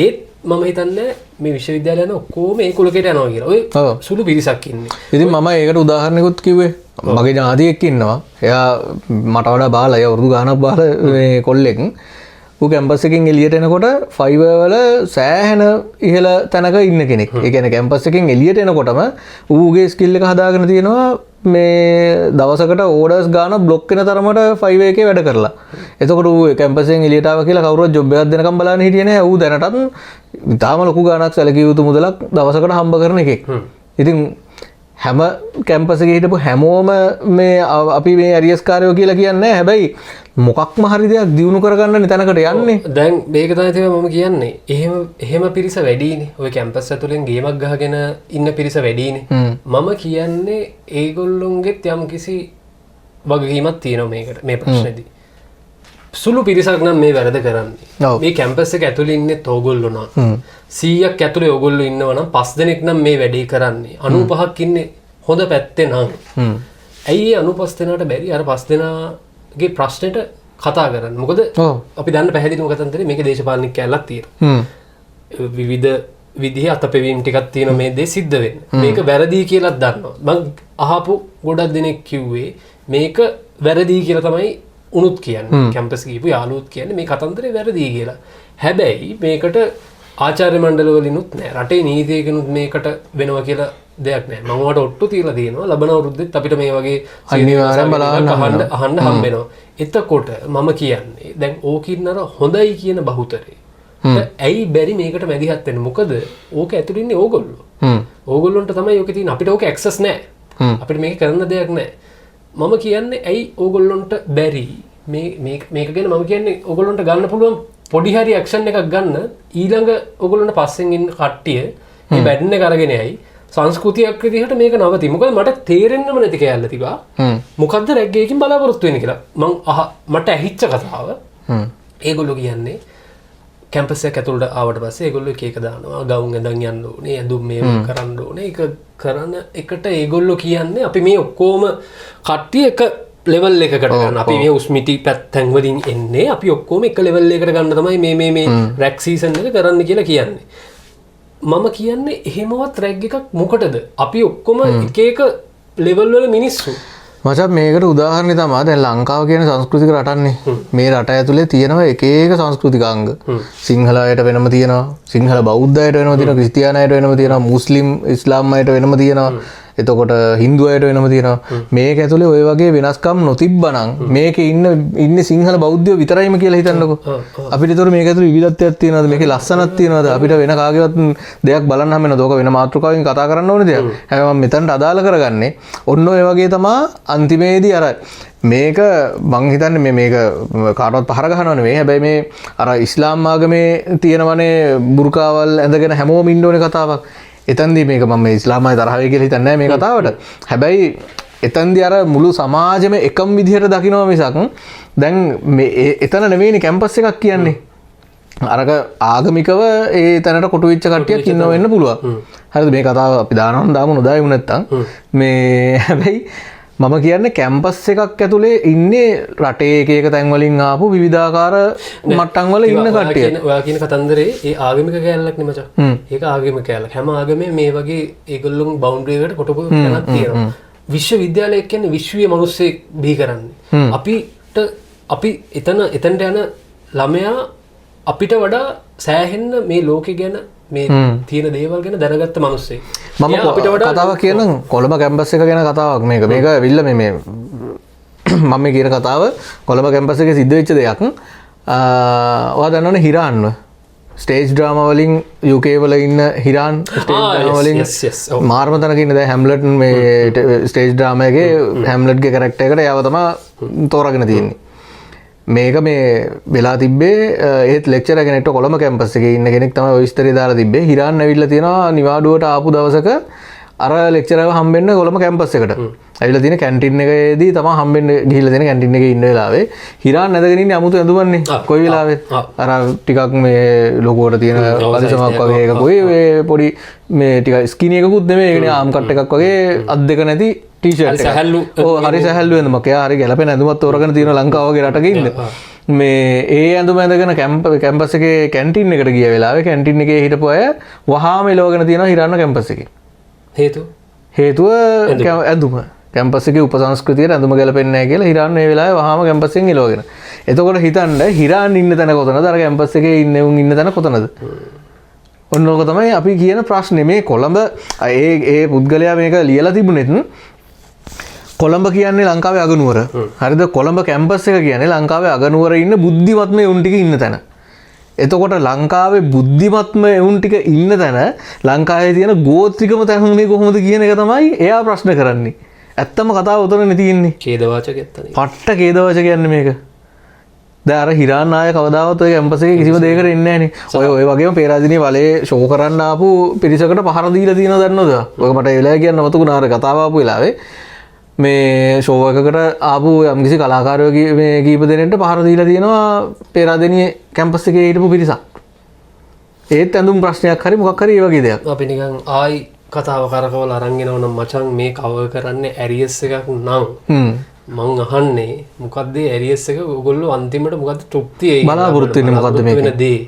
ඒත් මම හිතන්නේ මේ විශ්වවිද්‍යාලයන් ඔක්කොම ඒ කුලකයට යනවා කියලා ඔය සුළු පිරිසක් ඉන්නේ
ඉතින් මම ඒකට උදාහරණයකුත් කිව්වේ මගේ ඥාතියෙක් ඉන්නවා එයා මට වඩා බාලා එයා වරුදු ගානක් බාලා මේ කොල්ලෙක් ඌ කැම්පස් එකෙන් එළියට එනකොට ෆයිබර් වල සෑහෙන ඉහළ තැනක ඉන්න කෙනෙක්. ඒ කියන්නේ කැම්පස් එකෙන් එළියට එනකොටම ඌගේ ස්කිල් එක හදාගෙන තියෙනවා මේ දවසකට ඕඩර්ස් ගාන බ්ලොක් වෙන තරමට ෆයිබර් එකේ වැඩ කරලා. එතකොට ඌ කැම්පස් එකෙන් එළියට ආවා කියලා කවුරුවත් ජොබ් එකක් දෙනකම් බලන්න හිටියේ නැහැ. ඌ දැනටත් තාම ලොකු ගානක් සැලකිය යුතු මුදලක් දවසකට හම්බ කරන එකෙක්. ඉතින් හැම කැම්පස් එකේ හිටපු හැමෝම මේ අපි මේ ඇරියස් කාර්යෝ කියලා කියන්නේ හැබැයි මොකක්ම හරි දෙයක් දියුණු කරගන්න තැනකට යන්නේ
දැන් මේක තමයි තියෙන්නේ මම කියන්නේ එහෙම පිරිස වැඩිනේ ඔය කැම්පස් ඇතුලෙන් ගේමක් ගහගෙන ඉන්න පිරිස වැඩිනේ මම කියන්නේ ඒගොල්ලොන්ගෙත් යම්කිසි වගකීමක් තියෙනවා මේකට මේ ප්‍රශ්නේදී සුළු පිරිසක් නම් මේ වැරද කරන්නේ මේ කැම්පස් එක ඇතුලේ ඉන්නේ ඕගොල්ලෝ නම් 100ක් ඇතුලේ ඕගොල්ලෝ ඉන්නවා නම් 5 දෙනෙක් නම් මේ වැඩේ කරන්නේ 95ක් ඉන්නේ හොඳ පැත්තේ නම් ඇයි 95 දෙනාට බැරි අර 5 දෙනාගේ ප්‍රශ්නෙට කතා කරන්න මොකද අපි දන්න පැහැදිලිම කතන්දරේ මේකේ දේශපාලනික කැලලක් තියෙනවා විවිධ විදිහේ අතපෙවීම් ටිකක් තියෙනවා මේ දේ සිද්ධ වෙන්නේ මේක වැරදි කියලා දන්නවා මම අහපු ගොඩක් දෙනෙක් කිව්වේ මේක වැරදි කියලා තමයි උනුත් කියන්නේ කැම්පස් ගිහපු යාළුවොත් කියන්නේ මේ කතන්දරේ වැරදි කියලා හැබැයි මේකට ආචාර්ය මණ්ඩල වලිනුත් නෑ රටේ නීතියකිනුත් මේකට වෙනවා කියලා දෙයක් නෑ මම වට ඔට්ටු තියලා තියෙනවා ලබන අවුරුද්දෙත් අපිට මේ වගේ
අනිවාර්යෙන් බලන්න
අහන්න හම්බ වෙනවා එතකොට මම කියන්නේ දැන් ඕකින් අර හොඳයි කියන බහුතරේ ඇයි බැරි මේකට මැදිහත් වෙන්නේ මොකද ඕක ඇතුළේ ඉන්නේ ඕගොල්ලොන්ට තමයි ඕකේ තියෙන අපිට ඕක ඇක්සස් නෑ අපිට මේක කරන්න දෙයක් නෑ මම කියන්නේ ඇයි ඕගොල්ලොන්ට බැරි මේක ගැන මම කියන්නේ ඕගොල්ලොන්ට ගන්න පුළුවන් පොඩි හරි ඇක්ෂන් එකක් ගන්න ඊළඟ ඕගොල්ලොන්ට පස්සෙන් ඉන්න කට්ටිය මේ බැඩන් එක අරගෙන යයි සංස්කෘතියක් විදිහට මේක නවති මොකද මට තේරෙන්නම නැති කෑල්ල තිබා මොකද්ද රැග්ගේකින් බලාපොරොත්තු වෙන්නේ කියලා මට ඇහිච්ච කතාව ඒගොල්ලෝ කියන්නේ කැම්පස් එක ඇතුළට ආවට පස්සේ ඒගොල්ලෝ එක එක දානවා ගවුම් ඇඳන් යන්න ඕනේ ඇඳුම් මේව කරන්න ඕනේ ඒක කරන එකට ඒගොල්ලෝ කියන්නේ අපි මේ ඔක්කොම කට්ටිය එක ලෙවල් එකකට ගන්න අපි මේ උස්මිටි පැත්තෙන් වලින් එන්නේ අපි ඔක්කොම එක ලෙවල් එකකට ගන්න තමයි මේ රැක් සීසන් එක කරන්න කියලා කියන්නේ මම කියන්නේ එහෙමවත් රැග් එකක් මොකටද අපි ඔක්කොම එක එක ලෙවල් වල මිනිස්සු
මචං මේකට උදාහරණයක් තමයි දැන් ලංකාව කියන සංස්කෘතික රටන්නේ මේ රට ඇතුලේ තියෙනවා එක එක සංස්කෘතික අංග සිංහල අයට වෙනම තියෙනවා සිංහල බෞද්ධ අයට වෙනම තියෙනවා ක්‍රිස්තියානි අයට වෙනම තියෙනවා මුස්ලිම් ඉස්ලාම් අයට වෙනම තියෙනවා එතකොට හින්දු අයට වෙනම තියෙනවා මේක ඇතුලේ ওই වගේ වෙනස්කම් නොතිබ්බනම් මේකේ ඉන්නේ සිංහල බෞද්ධයෝ විතරයිම කියලා හිතන්නකෝ අපිට ඒතර මේක ඇතුලේ විවිධත්වයක් තියෙනවද මේකේ ලස්සනක් තියෙනවද අපිට වෙන කාගේවත් දෙයක් බලන්න හැම වෙනවද ඕක වෙන මාතෘකාවකින් කතා කරන්න ඕනේ දෙයක් හැබැයි මම මෙතනට අදාළ කරගන්නේ ඔන්න ඔය වගේ තමයි අන්තිමේදී අර මේක මං හිතන්නේ මේක කාටවත් පහර ගහනව නෙවෙයි හැබැයි මේ අර ඉස්ලාම් ආගමේ තියෙනවනේ බුර්කාවල් ඇඳගෙන හැමෝම ඉන්න ඕනේ කතාවක් එතන්දී මේක මම ඉස්ලාමයි තරහ වෙයි කියලා හිතන්නේ නැහැ මේ කතාවට. හැබැයි එතන්දී අර මුළු සමාජෙම එකම විදිහට දකිනවා මිසක් දැන් මේ එතන නෙවෙයිනේ කැම්පස් එකක් කියන්නේ. අරක ආගමිකව ඒ තැනට කොටු වෙච්ච කට්ටියක් ඉන්නව වෙන්න පුළුවන්. හරිද මේ කතාව අපි දානවා දාමු නොදායිමු නැත්තම් මේ හැබැයි මම කියන්නේ කැම්පස් එකක් ඇතුලේ ඉන්නේ රටේ එක එක තැන් වලින් ආපු විවිධාකාර මට්ටම් වල ඉන්න කට්ටිය.
ඔයා කියන කතන්දරේ ඒ ආගමික කැලලක් නේ මචං. ඒක ආගමික කැලලක්. හැම ආගමේ මේ වගේ ඒගොල්ලෝ බවුන්ඩරි එකට කොටපු තැනක් තියෙනවා. විශ්වවිද්‍යාලය කියන්නේ විශ්වීය මිනිස්සෙක් බිහි කරන්නේ. අපි එතනට යන ළමයා අපිට වඩා සෑහෙන්න මේ ලෝකෙ ගැන මේ තියෙන දේවල් ගැන දැනගත්ත මිනිස්සෙක්.
මම කතාවක් කියන්නම් කොළඹ කැම්පස් එක ගැන කතාවක් මේක. මේක ඇවිල්ලා මේ මම මේ කියන කතාව කොළඹ කැම්පස් එකේ සිද්ධ වෙච්ච දෙයක්. ඔයා දන්නවනේ හිරාන්ව ස්ටේජ් ඩ්‍රාමා වලින් UK වල ඉන්න හිරාන් ස්ටේජ් ඩ්‍රාමා වලින් මාර්ම තැනක ඉන්න දැන් හැම්ලට් මේ ස්ටේජ් ඩ්‍රාමා එකේ හැම්ලට්ගේ කැරක්ටර් එකට එයාව තමයි තෝරාගෙන තියෙන්නේ. මේක මේ වෙලා තිබ්බේ ඒත් ලෙක්චරර් කෙනෙක්ට කොළඹ කැම්පස් එකේ ඉන්න කෙනෙක් තමයි ඔය විස්තරය දාලා තිබ්බේ. හිරාන් ඇවිල්ලා තියෙනවා නිවාඩුවට ආපු දවසක අර ලෙක්චරර්ව හම්බෙන්න කොළඹ කැම්පස් එකට. ඇවිල්ලා තියෙන කැන්ටින් එකේදී තමයි හම්බෙන්න ගිහිල්ලා තියෙන කැන්ටින් එකේ ඉන්න වෙලාවේ හිරාන් නැදගෙන ඉන්නේ අමුතු ඇඳුමන්නේ. කොයි වෙලාවෙත් අර ටිකක් මේ ලොකුවට තියෙන පරිසමක් වගේ එකකුයි මේ පොඩි මේ ටික ස්කිනි එකකුත් නෙමෙයි. ඒ කියන්නේ ආම් කට් එකක් වගේ අත් දෙක නැති ටී-ෂර්ට් එක. හරි සැහැල්ලු ඇඳුමක්. එයා හරි ගැලපෙන ඇඳුමක් තෝරගෙන තියෙන ලංකාව වගේ රටක ඉන්න. මේ ඒ ඇඳුම ඇඳගෙන කැම්පස් එකේ කැන්ටින් එකට ගිය වෙලාවේ කැන්ටින් එකේ හිටපු අය වහාම එලවගෙන තියෙනවා හිරාන්න කැම්පස් එකේ. හේතුව ඇඳුම කැම්පස් එකේ උපසංස්කෘතියට ඇඳුම ගැලපෙන්නේ නැහැ කියලා හිරාන් මේ වෙලාවේ වහාම කැම්පස් එකෙන් එලවගෙන. එතකොට හිතන්න හිරාන් ඉන්න තැන කොතනද? අර කැම්පස් එකේ ඉන්න උන් ඉන්න තැන කොතනද? ඔන්න ඕක තමයි අපි කියන ප්‍රශ්නේ. මේ කොළඹ ඒ පුද්ගලයා මේක ලියලා තිබුණෙත් කොළඹ කියන්නේ ලංකාවේ අගනුවර. හරිද? කොළඹ කැම්පස් එක කියන්නේ ලංකාවේ අගනුවර ඉන්න බුද්ධිමත්ම උන් ටික ඉන්න තැන. එතකොට ලංකාවේ බුද්ධිමත්ම එවුන් ටික ඉන්න තැන ලංකාවේ තියෙන ගෝත්‍රිකම තැනුනේ කොහොමද කියන එක තමයි එයා ප්‍රශ්න කරන්නේ. ඇත්තම කතාව උතනනේ තියෙන්නේ.
ඛේදවාචකයක් තමයි.
පට්ට ඛේදවාචක කියන්නේ මේක. දැන් අර හිරාන් ආය කවදාවත් ඔය කැම්පස් එකේ කිසිම දෙයකට එන්නේ නැහනේ. ඔය වගේම පේරාදෙණිය වලේ ෂෝ කරන්න ආපු පිරිසකට පහර දීලා තියෙනවද දන්නවද? ඔය මට ඒ වෙලාවේ කියන්න මතකුණා අර කතාව ආපු වෙලාවේ. මේ ෂෝ එකකට ආපු යම්කිසි කලාකාරයෝ මේ කීප දෙනෙක්ට පහර දීලා තියෙනවා පේරාදෙණිය කැම්පස් එකේ හිටපු පිරිසක්. ඒත් ඇඳුම් ප්‍රශ්නයක් හරි මොකක් හරි ඒ වගේ දෙයක්.
අපි නිකන් ආයි කතාව කරකවල අරන් එනවා නම් මචං මේ කවර් කරන්නේ ඇරියස් එකක් නම් මං අහන්නේ මොකද්ද ඇරියස් එක ඔයගොල්ලෝ අන්තිමට මොකද්ද තෘප්තිය
බලාපොරොත්තු වෙන්නේ මොකද්ද මේක
වෙන දේ.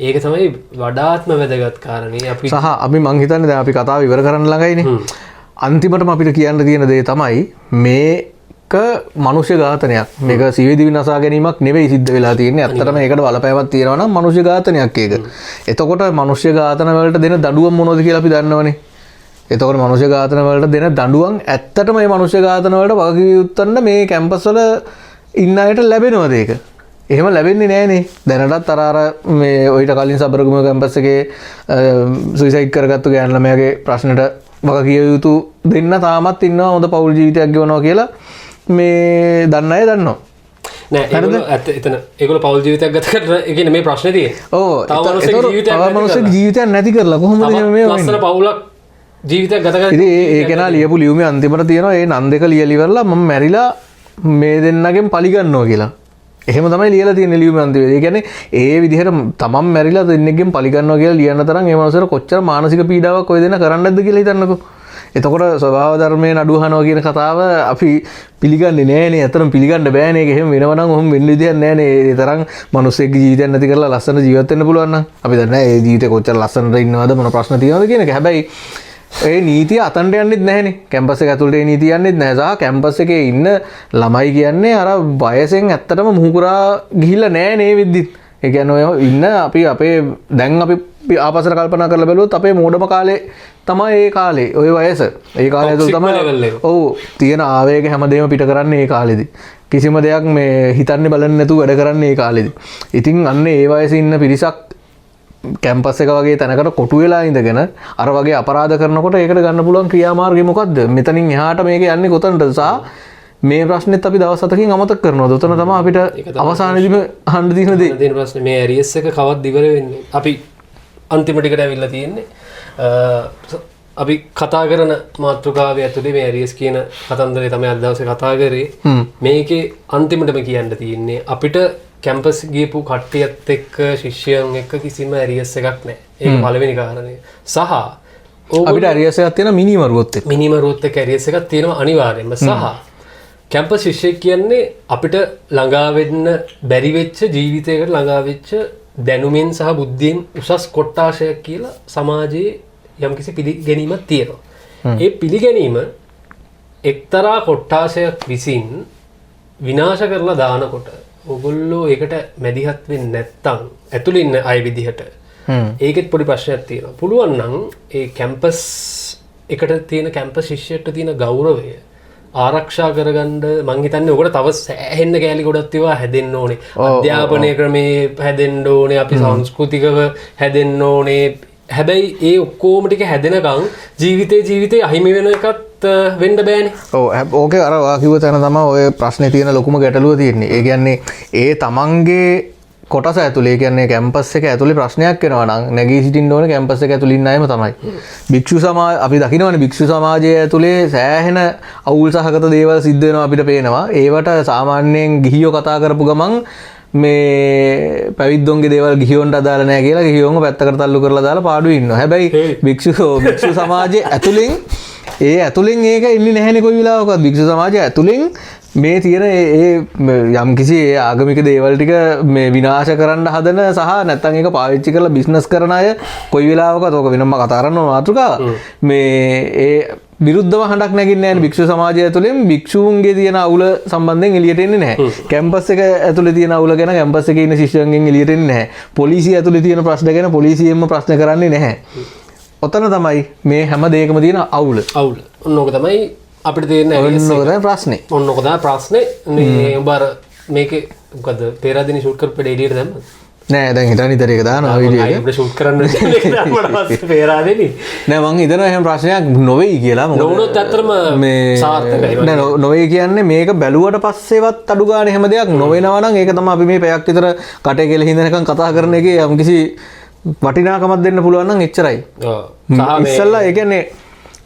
ඒක තමයි වඩාත්ම වැදගත් කාරණේ. අපි
සහ අපි මං හිතන්නේ දැන් අපි කතාව ඉවර කරන්න ළඟයිනේ. අන්තිමටම අපිට කියන්න තියෙන දේ තමයි මේක මනුෂ්‍ය ඝාතනයක්. මේක සිවිදිවි නසා ගැනීමක් නෙවෙයි සිද්ධ වෙලා තියෙන්නේ. ඇත්තටම ඒකට බලපෑමක් තියෙනවා නම් මනුෂ්‍ය ඝාතනයක් ඒක. එතකොට මනුෂ්‍ය ඝාතන වලට දෙන දඬුවම් මොනවද කියලා අපි දන්නවනේ. එතකොට මනුෂ්‍ය ඝාතන වලට දෙන දඬුවම් ඇත්තටම මේ මනුෂ්‍ය ඝාතන වලට වගකීම් යුත්තන්න මේ කැම්පස් වල ඉන්න අයට ලැබෙනවද ඒක? එහෙම ලැබෙන්නේ නැහනේ. දැනටත් අර මේ ඔයිට කලින් සබරගම කැම්පස් එකේ සුයිසයිඩ් කරගත්තු ගෑනු ළමයාගේ ප්‍රශ්නෙට වගකිය යුතු දෙන්න තාමත් ඉන්නවා හොඳ පෞල් ජීවිතයක් ගෙවනවා කියලා මේ දන්න අය දන්නවා.
නෑ එතන ඒගොල්ලෝ පෞල් ජීවිතයක් ගත කරන ඒ කියන්නේ මේ ප්‍රශ්නේ තියෙන්නේ.
ඔව් තව මනුස්සයෙක් ජීවිතයක් නැති කරලා කොහොමද මේ
ලස්සන පෞලක් ජීවිතයක් ගත කරලා
ඉතින් ඒ කෙනා ලියපු ලියුමේ අන්තිමට තියෙනවා ඒ නන් දෙක ලියලිවරලා මම මැරිලා මේ දෙන්නගෙන් පලි ගන්නවා කියලා. එහෙම තමයි ලියලා තියෙන්නේ ලියුමේ අන්තිමේ. ඒ කියන්නේ ඒ විදිහට තමන් මැරිලා දෙන්නෙක්ගෙන් පලි ගන්නවා කියලා ලියන්න තරම් ඒ මනුස්සයාට කොච්චර මානසික පීඩාවක් ඔය දෙන්න කරන්නද කියලා හිතන්නකෝ. එතකොට ස්වභාව ධර්මයේ නඩුවහනවා කියන කතාව අපි පිළිගන්නේ නෑනේ. අතරම පිළිගන්න බෑනේ. ඒක එහෙම වෙනව නම් ඔහොම වෙන්න විදියක් නෑනේ. ඒ තරම් මිනිස්සෙක්ගේ ජීවිතයක් නැති කරලා ලස්සන ජීවත් වෙන්න පුළුවන් නම් අපි දන්නේ ඒ ජීවිතේ කොච්චර ලස්සනට ඉන්නවද මොන ප්‍රශ්න තියෙනවද කියන එක. හැබැයි ඒ නීතිය අතන්ට යන්නෙත් නැහැනේ. කැම්පස් එක ඇතුළට ඒ නීතිය යන්නෙත් නැහැ. සහ කැම්පස් එකේ ඉන්න ළමයි කියන්නේ අර වයසෙන් ඇත්තටම මුහුකුරා ගිහිල්ලා නෑ නේ වෙද්දිත්. ඒ කියන්නේ ඔය ඉන්න අපි අපේ දැන් අපි ආපස්සට කල්පනා කරලා බැලුවොත් අපේ මෝඩම කාලේ තමයි ඒ කාලේ ඔය වයස. ඒ කාලේ ඇතුළත තමයි ඔව් තියෙන ආවේග හැමදේම පිට කරන්නේ ඒ කාලෙදි. කිසිම දෙයක් මේ හිතන්නේ බලන්නේ නැතුව වැඩ කරන්නේ ඒ කාලෙදි. ඉතින් අන්න ඒ වයසේ ඉන්න පිරිසක් කැම්පස් එක වගේ තැනකට කොටු වෙලා ඉඳගෙන අර වගේ අපරාධ කරනකොට ඒකට ගන්න පුළුවන් ක්‍රියාමාර්ගය මොකද්ද? මෙතනින් එහාට මේක යන්නේ කොතනද? සහ මේ ප්‍රශ්නෙත් අපි දවස් 7කින් අමතක කරනවා. උතන තමයි අපිට අවසානයේදීම අහන්න තියෙන දේ.
තියෙන ප්‍රශ්නේ මේ ඇරියස් එක කවද්ද ඉවර වෙන්නේ? අපි අන්තිම ටිකට ඇවිල්ලා තියෙන්නේ. අපි කතා කරන මාතෘකාව ඇතුලේ මේ ඇරියස් කියන කතන්දරේ තමයි අද දවසේ කතා කරේ. මේකේ අන්තිමටම කියන්න තියෙන්නේ අපිට කැම්පස් ගියපු කට්ටියත් එක්ක ශිෂ්‍යයන් එක්ක කිසිම ඇරියස් එකක් නැහැ. ඒක පළවෙනි කාරණය. සහ
අපිට ඇරියස් එකක් තියෙන මිනිමරුවොත් එක්ක.
මිනිමරුවොත් එක්ක ඇරියස් එකක් තියෙනවා අනිවාර්යයෙන්ම. සහ කැම්පස් ශිෂ්‍යයෙක් කියන්නේ අපිට ළඟා වෙන්න බැරි වෙච්ච ජීවිතයකට ළඟා වෙච්ච දැනුමෙන් සහ බුද්ධියෙන් උසස් කොට්ටාශයක් කියලා සමාජයේ යම්කිසි පිළිගැනීමක් තියෙනවා. ඒ පිළිගැනීම එක්තරා කොට්ටාශයක් විසින් විනාශ කරලා දානකොට ඔගොල්ලෝ ඒකට මැදිහත් වෙන්නේ නැත්තම් ඇතුළේ ඉන්න අය විදිහට ඒකෙත් පොඩි ප්‍රශ්නයක් තියෙනවා. පුළුවන් නම් ඒ කැම්පස් එකට තියෙන කැම්පස් ශිෂ්‍යයට තියෙන ගෞරවය ආරක්ෂා කරගන්න මං හිතන්නේ ඔකට තව සෑහෙන්න කෑලි ගොඩක් ඒවා හැදෙන්න ඕනේ. අධ්‍යාපනය ක්‍රමේ හැදෙන්න ඕනේ, අපි සංස්කෘතිකව හැදෙන්න ඕනේ. හැබැයි ඒ ඔක්කොම ටික හැදෙනකන් ජීවිතේ අහිමි වෙන එකත් වෙන්න බෑනේ.
ඔව් ඕකේ අර ඔයා කිව්ව තැන තමයි ඔය ප්‍රශ්නේ තියෙන ලොකුම ගැටලුව තියෙන්නේ. ඒ කියන්නේ ඒ තමන්ගේ කොටස ඇතුලේ කියන්නේ කැම්පස් එක ඇතුලේ ප්‍රශ්නයක් වෙනවා නම් නැගී සිටින්න ඕනේ කැම්පස් එක ඇතුලේ ඉන්න අයම තමයි. භික්ෂු සමාජ අපි දකිනවනේ භික්ෂු සමාජය ඇතුලේ සෑහෙන අවුල් සහගත දේවල් සිද්ධ වෙනවා අපිට පේනවා. ඒවට සාමාන්‍යයෙන් ගිහියෝ කතා කරපු ගමන් මේ පැවිද්දොන්ගේ දේවල් ගිහියොන්ට අදාළ නැහැ කියලා ගිහියොන්ව පැත්තකට තල්ලු කරලා දාලා පාඩුවේ ඉන්නවා. හැබැයි භික්ෂු සමාජයේ ඇතුලෙන් ඒක ඉන්නේ නැහැනේ කොයි වෙලාවකවත්. භික්ෂු සමාජය ඇතුලෙන් මේ තියෙන යම් කිසි ආගමික දේවල් ටික මේ විනාශ කරන්න හදන සහ නැත්තම් ඒක පාවිච්චි කරලා බිස්නස් කරන අය කොයි වෙලාවකවත් ඕක වෙනම කතා කරන්න ඕන මාතෘකාව. මේ ඒ විරුද්ධව හඬක් නැගින්නේ නැහැ භික්ෂු සමාජය ඇතුලෙන්. භික්ෂූන්ගේ තියෙන අවුල සම්බන්ධයෙන් එළියට එන්නේ නැහැ. කැම්පස් එක ඇතුලේ තියෙන අවුල ගැන කැම්පස් එකේ ඉන්න ශිෂ්‍යයන්ගෙන් එළියට එන්නේ නැහැ. පොලිසිය ඇතුලේ තියෙන ප්‍රශ්න ගැන පොලිසියෙන්ම ප්‍රශ්න කරන්නේ නැහැ. ඔතන තමයි මේ හැම දෙයකම තියෙන අවුල.
ඔන්නෝක තමයි අපිට තියෙන
ප්‍රශ්නේ.
ඔන්නෝක තමයි ප්‍රශ්නේ. මේ උඹ මේකේ මොකද පෙරදින ෂූට් කරපු එඩියට දැම්මද?
නෑ දැන් හිතන්න ඉතින් ඒක දානවා වීඩියෝ එක.
ඒක ෂූට් කරන්න පෙරාදෙනි.
නෑ මං හිතනවා එහෙම ප්‍රශ්නයක් නොවේයි කියලා. මොකද
නොවුනොත් ඇත්තටම
මේ
සාර්ථකයි.
නෑ නොවේ කියන්නේ මේක බැලුවට පස්සේවත් අඩු ගන්න එහෙම දෙයක් නොවෙනවා නම් ඒක තමයි අපි මේ පැයක් විතර කටේ කෙල හිඳනකම් කතා කරන එකේ යම්කිසි වටිනාකමක් දෙන්න පුළුවන් නම් එච්චරයි. ඉස්සල්ලා ඒ කියන්නේ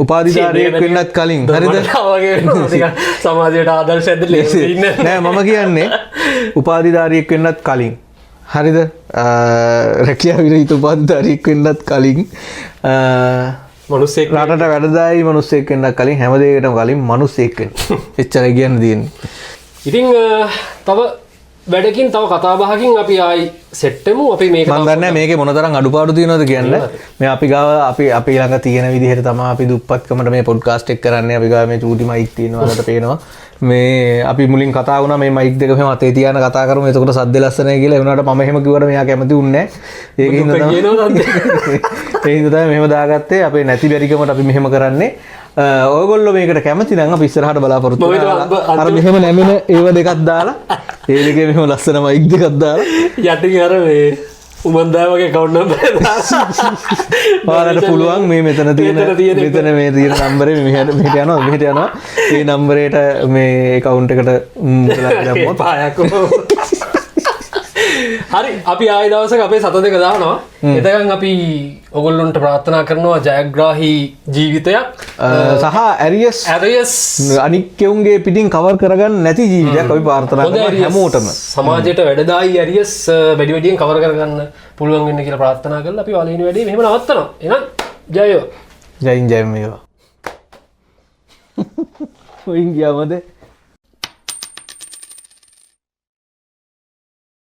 උපාධිධාරියෙක් වෙන්නත් කලින් හරිද?
සමාජයට ආදර්ශයක් දෙන්න
නෑ මම කියන්නේ උපාධිධාරියෙක් වෙන්නත් කලින් හරිද? රැකියාව විරහිත උපාධිධාරියෙක් වෙන්නත් කලින්
මිනිස්සෙක්
රටට වැඩදායි මිනිස්සෙක් වෙන්නත් කලින් හැම දෙයකටම කලින් මිනිස්සෙක් වෙන්න. එච්චරයි කියන්න තියෙන්නේ.
ඉතින් තව වැඩකින් තව කතා බහකින් අපි ආයි සෙට්ටමු. අපි මේක
මම දන්නේ මේකේ මොනතරම් අඩුපාඩු තියෙනවද කියන්න. මේ අපි ගාව අපි ළඟ තියෙන විදිහට තමයි අපි දුප්පත්කමට මේ පොඩ්කාස්ට් එක කරන්නේ. අපි ගාව මේ චූටි මයික් තියෙනවා වලට පේනවා. මේ අපි මුලින් කතා වුණා මේ මයික් දෙක මෙහෙම අතේ තියාන කතා කරමු. එතකොට සද්ද ලස්සනයි කියලා. ඒ වුණාට මම එහෙම කිව්වට මෙයා කැමති වුණේ නැහැ. ඒකින් තමයි මෙහෙම දාගත්තේ. අපේ නැති බැරිකමට අපි මෙහෙම කරන්නේ. ඔයගොල්ලෝ මේකට කැමති නම් අපි ඉස්සරහට බලාපොරොත්තු වෙනවා. අර මෙහෙම නැමෙන ඒව දෙකක් දාලා ඒ දෙකේ මෙහෙම ලස්සන මයික් දෙකක් දාලා
යටින් අර මේ උමන්දා වගේ account number
ඔයාලට පුළුවන් මේ මෙතන තියෙන මේ තියෙන නම්බරේ මෙහෙට යනවා ඒ නම්බරේට මේ account එකට මුදලක් දැම්මොත්
පායකෝ. හරි අපි ආයෙ දවසක අපේ සත දෙක දානවා. එතකන් අපි ඔයගොල්ලොන්ට ප්‍රාර්ථනා කරනවා ජයග්‍රාහී ජීවිතයක්
සහ ඇරියස් අනික්කෙවුන්ගේ පිටින් කවර් කරගන්න නැති ජීවිතයක් අපි ප්‍රාර්ථනා කරනවා හැමෝටම.
සමාජයට වැඩදායි ඇරියස් වැඩි වැඩියෙන් කවර් කරගන්න පුළුවන් වෙන්න කියලා ප්‍රාර්ථනා කරලා අපි වලින් වැඩි මෙහෙම නවත්තනවා. එහෙනම් ජයෝ.
ජයින් ජයම වේවා. ඔයින් ගියාමද?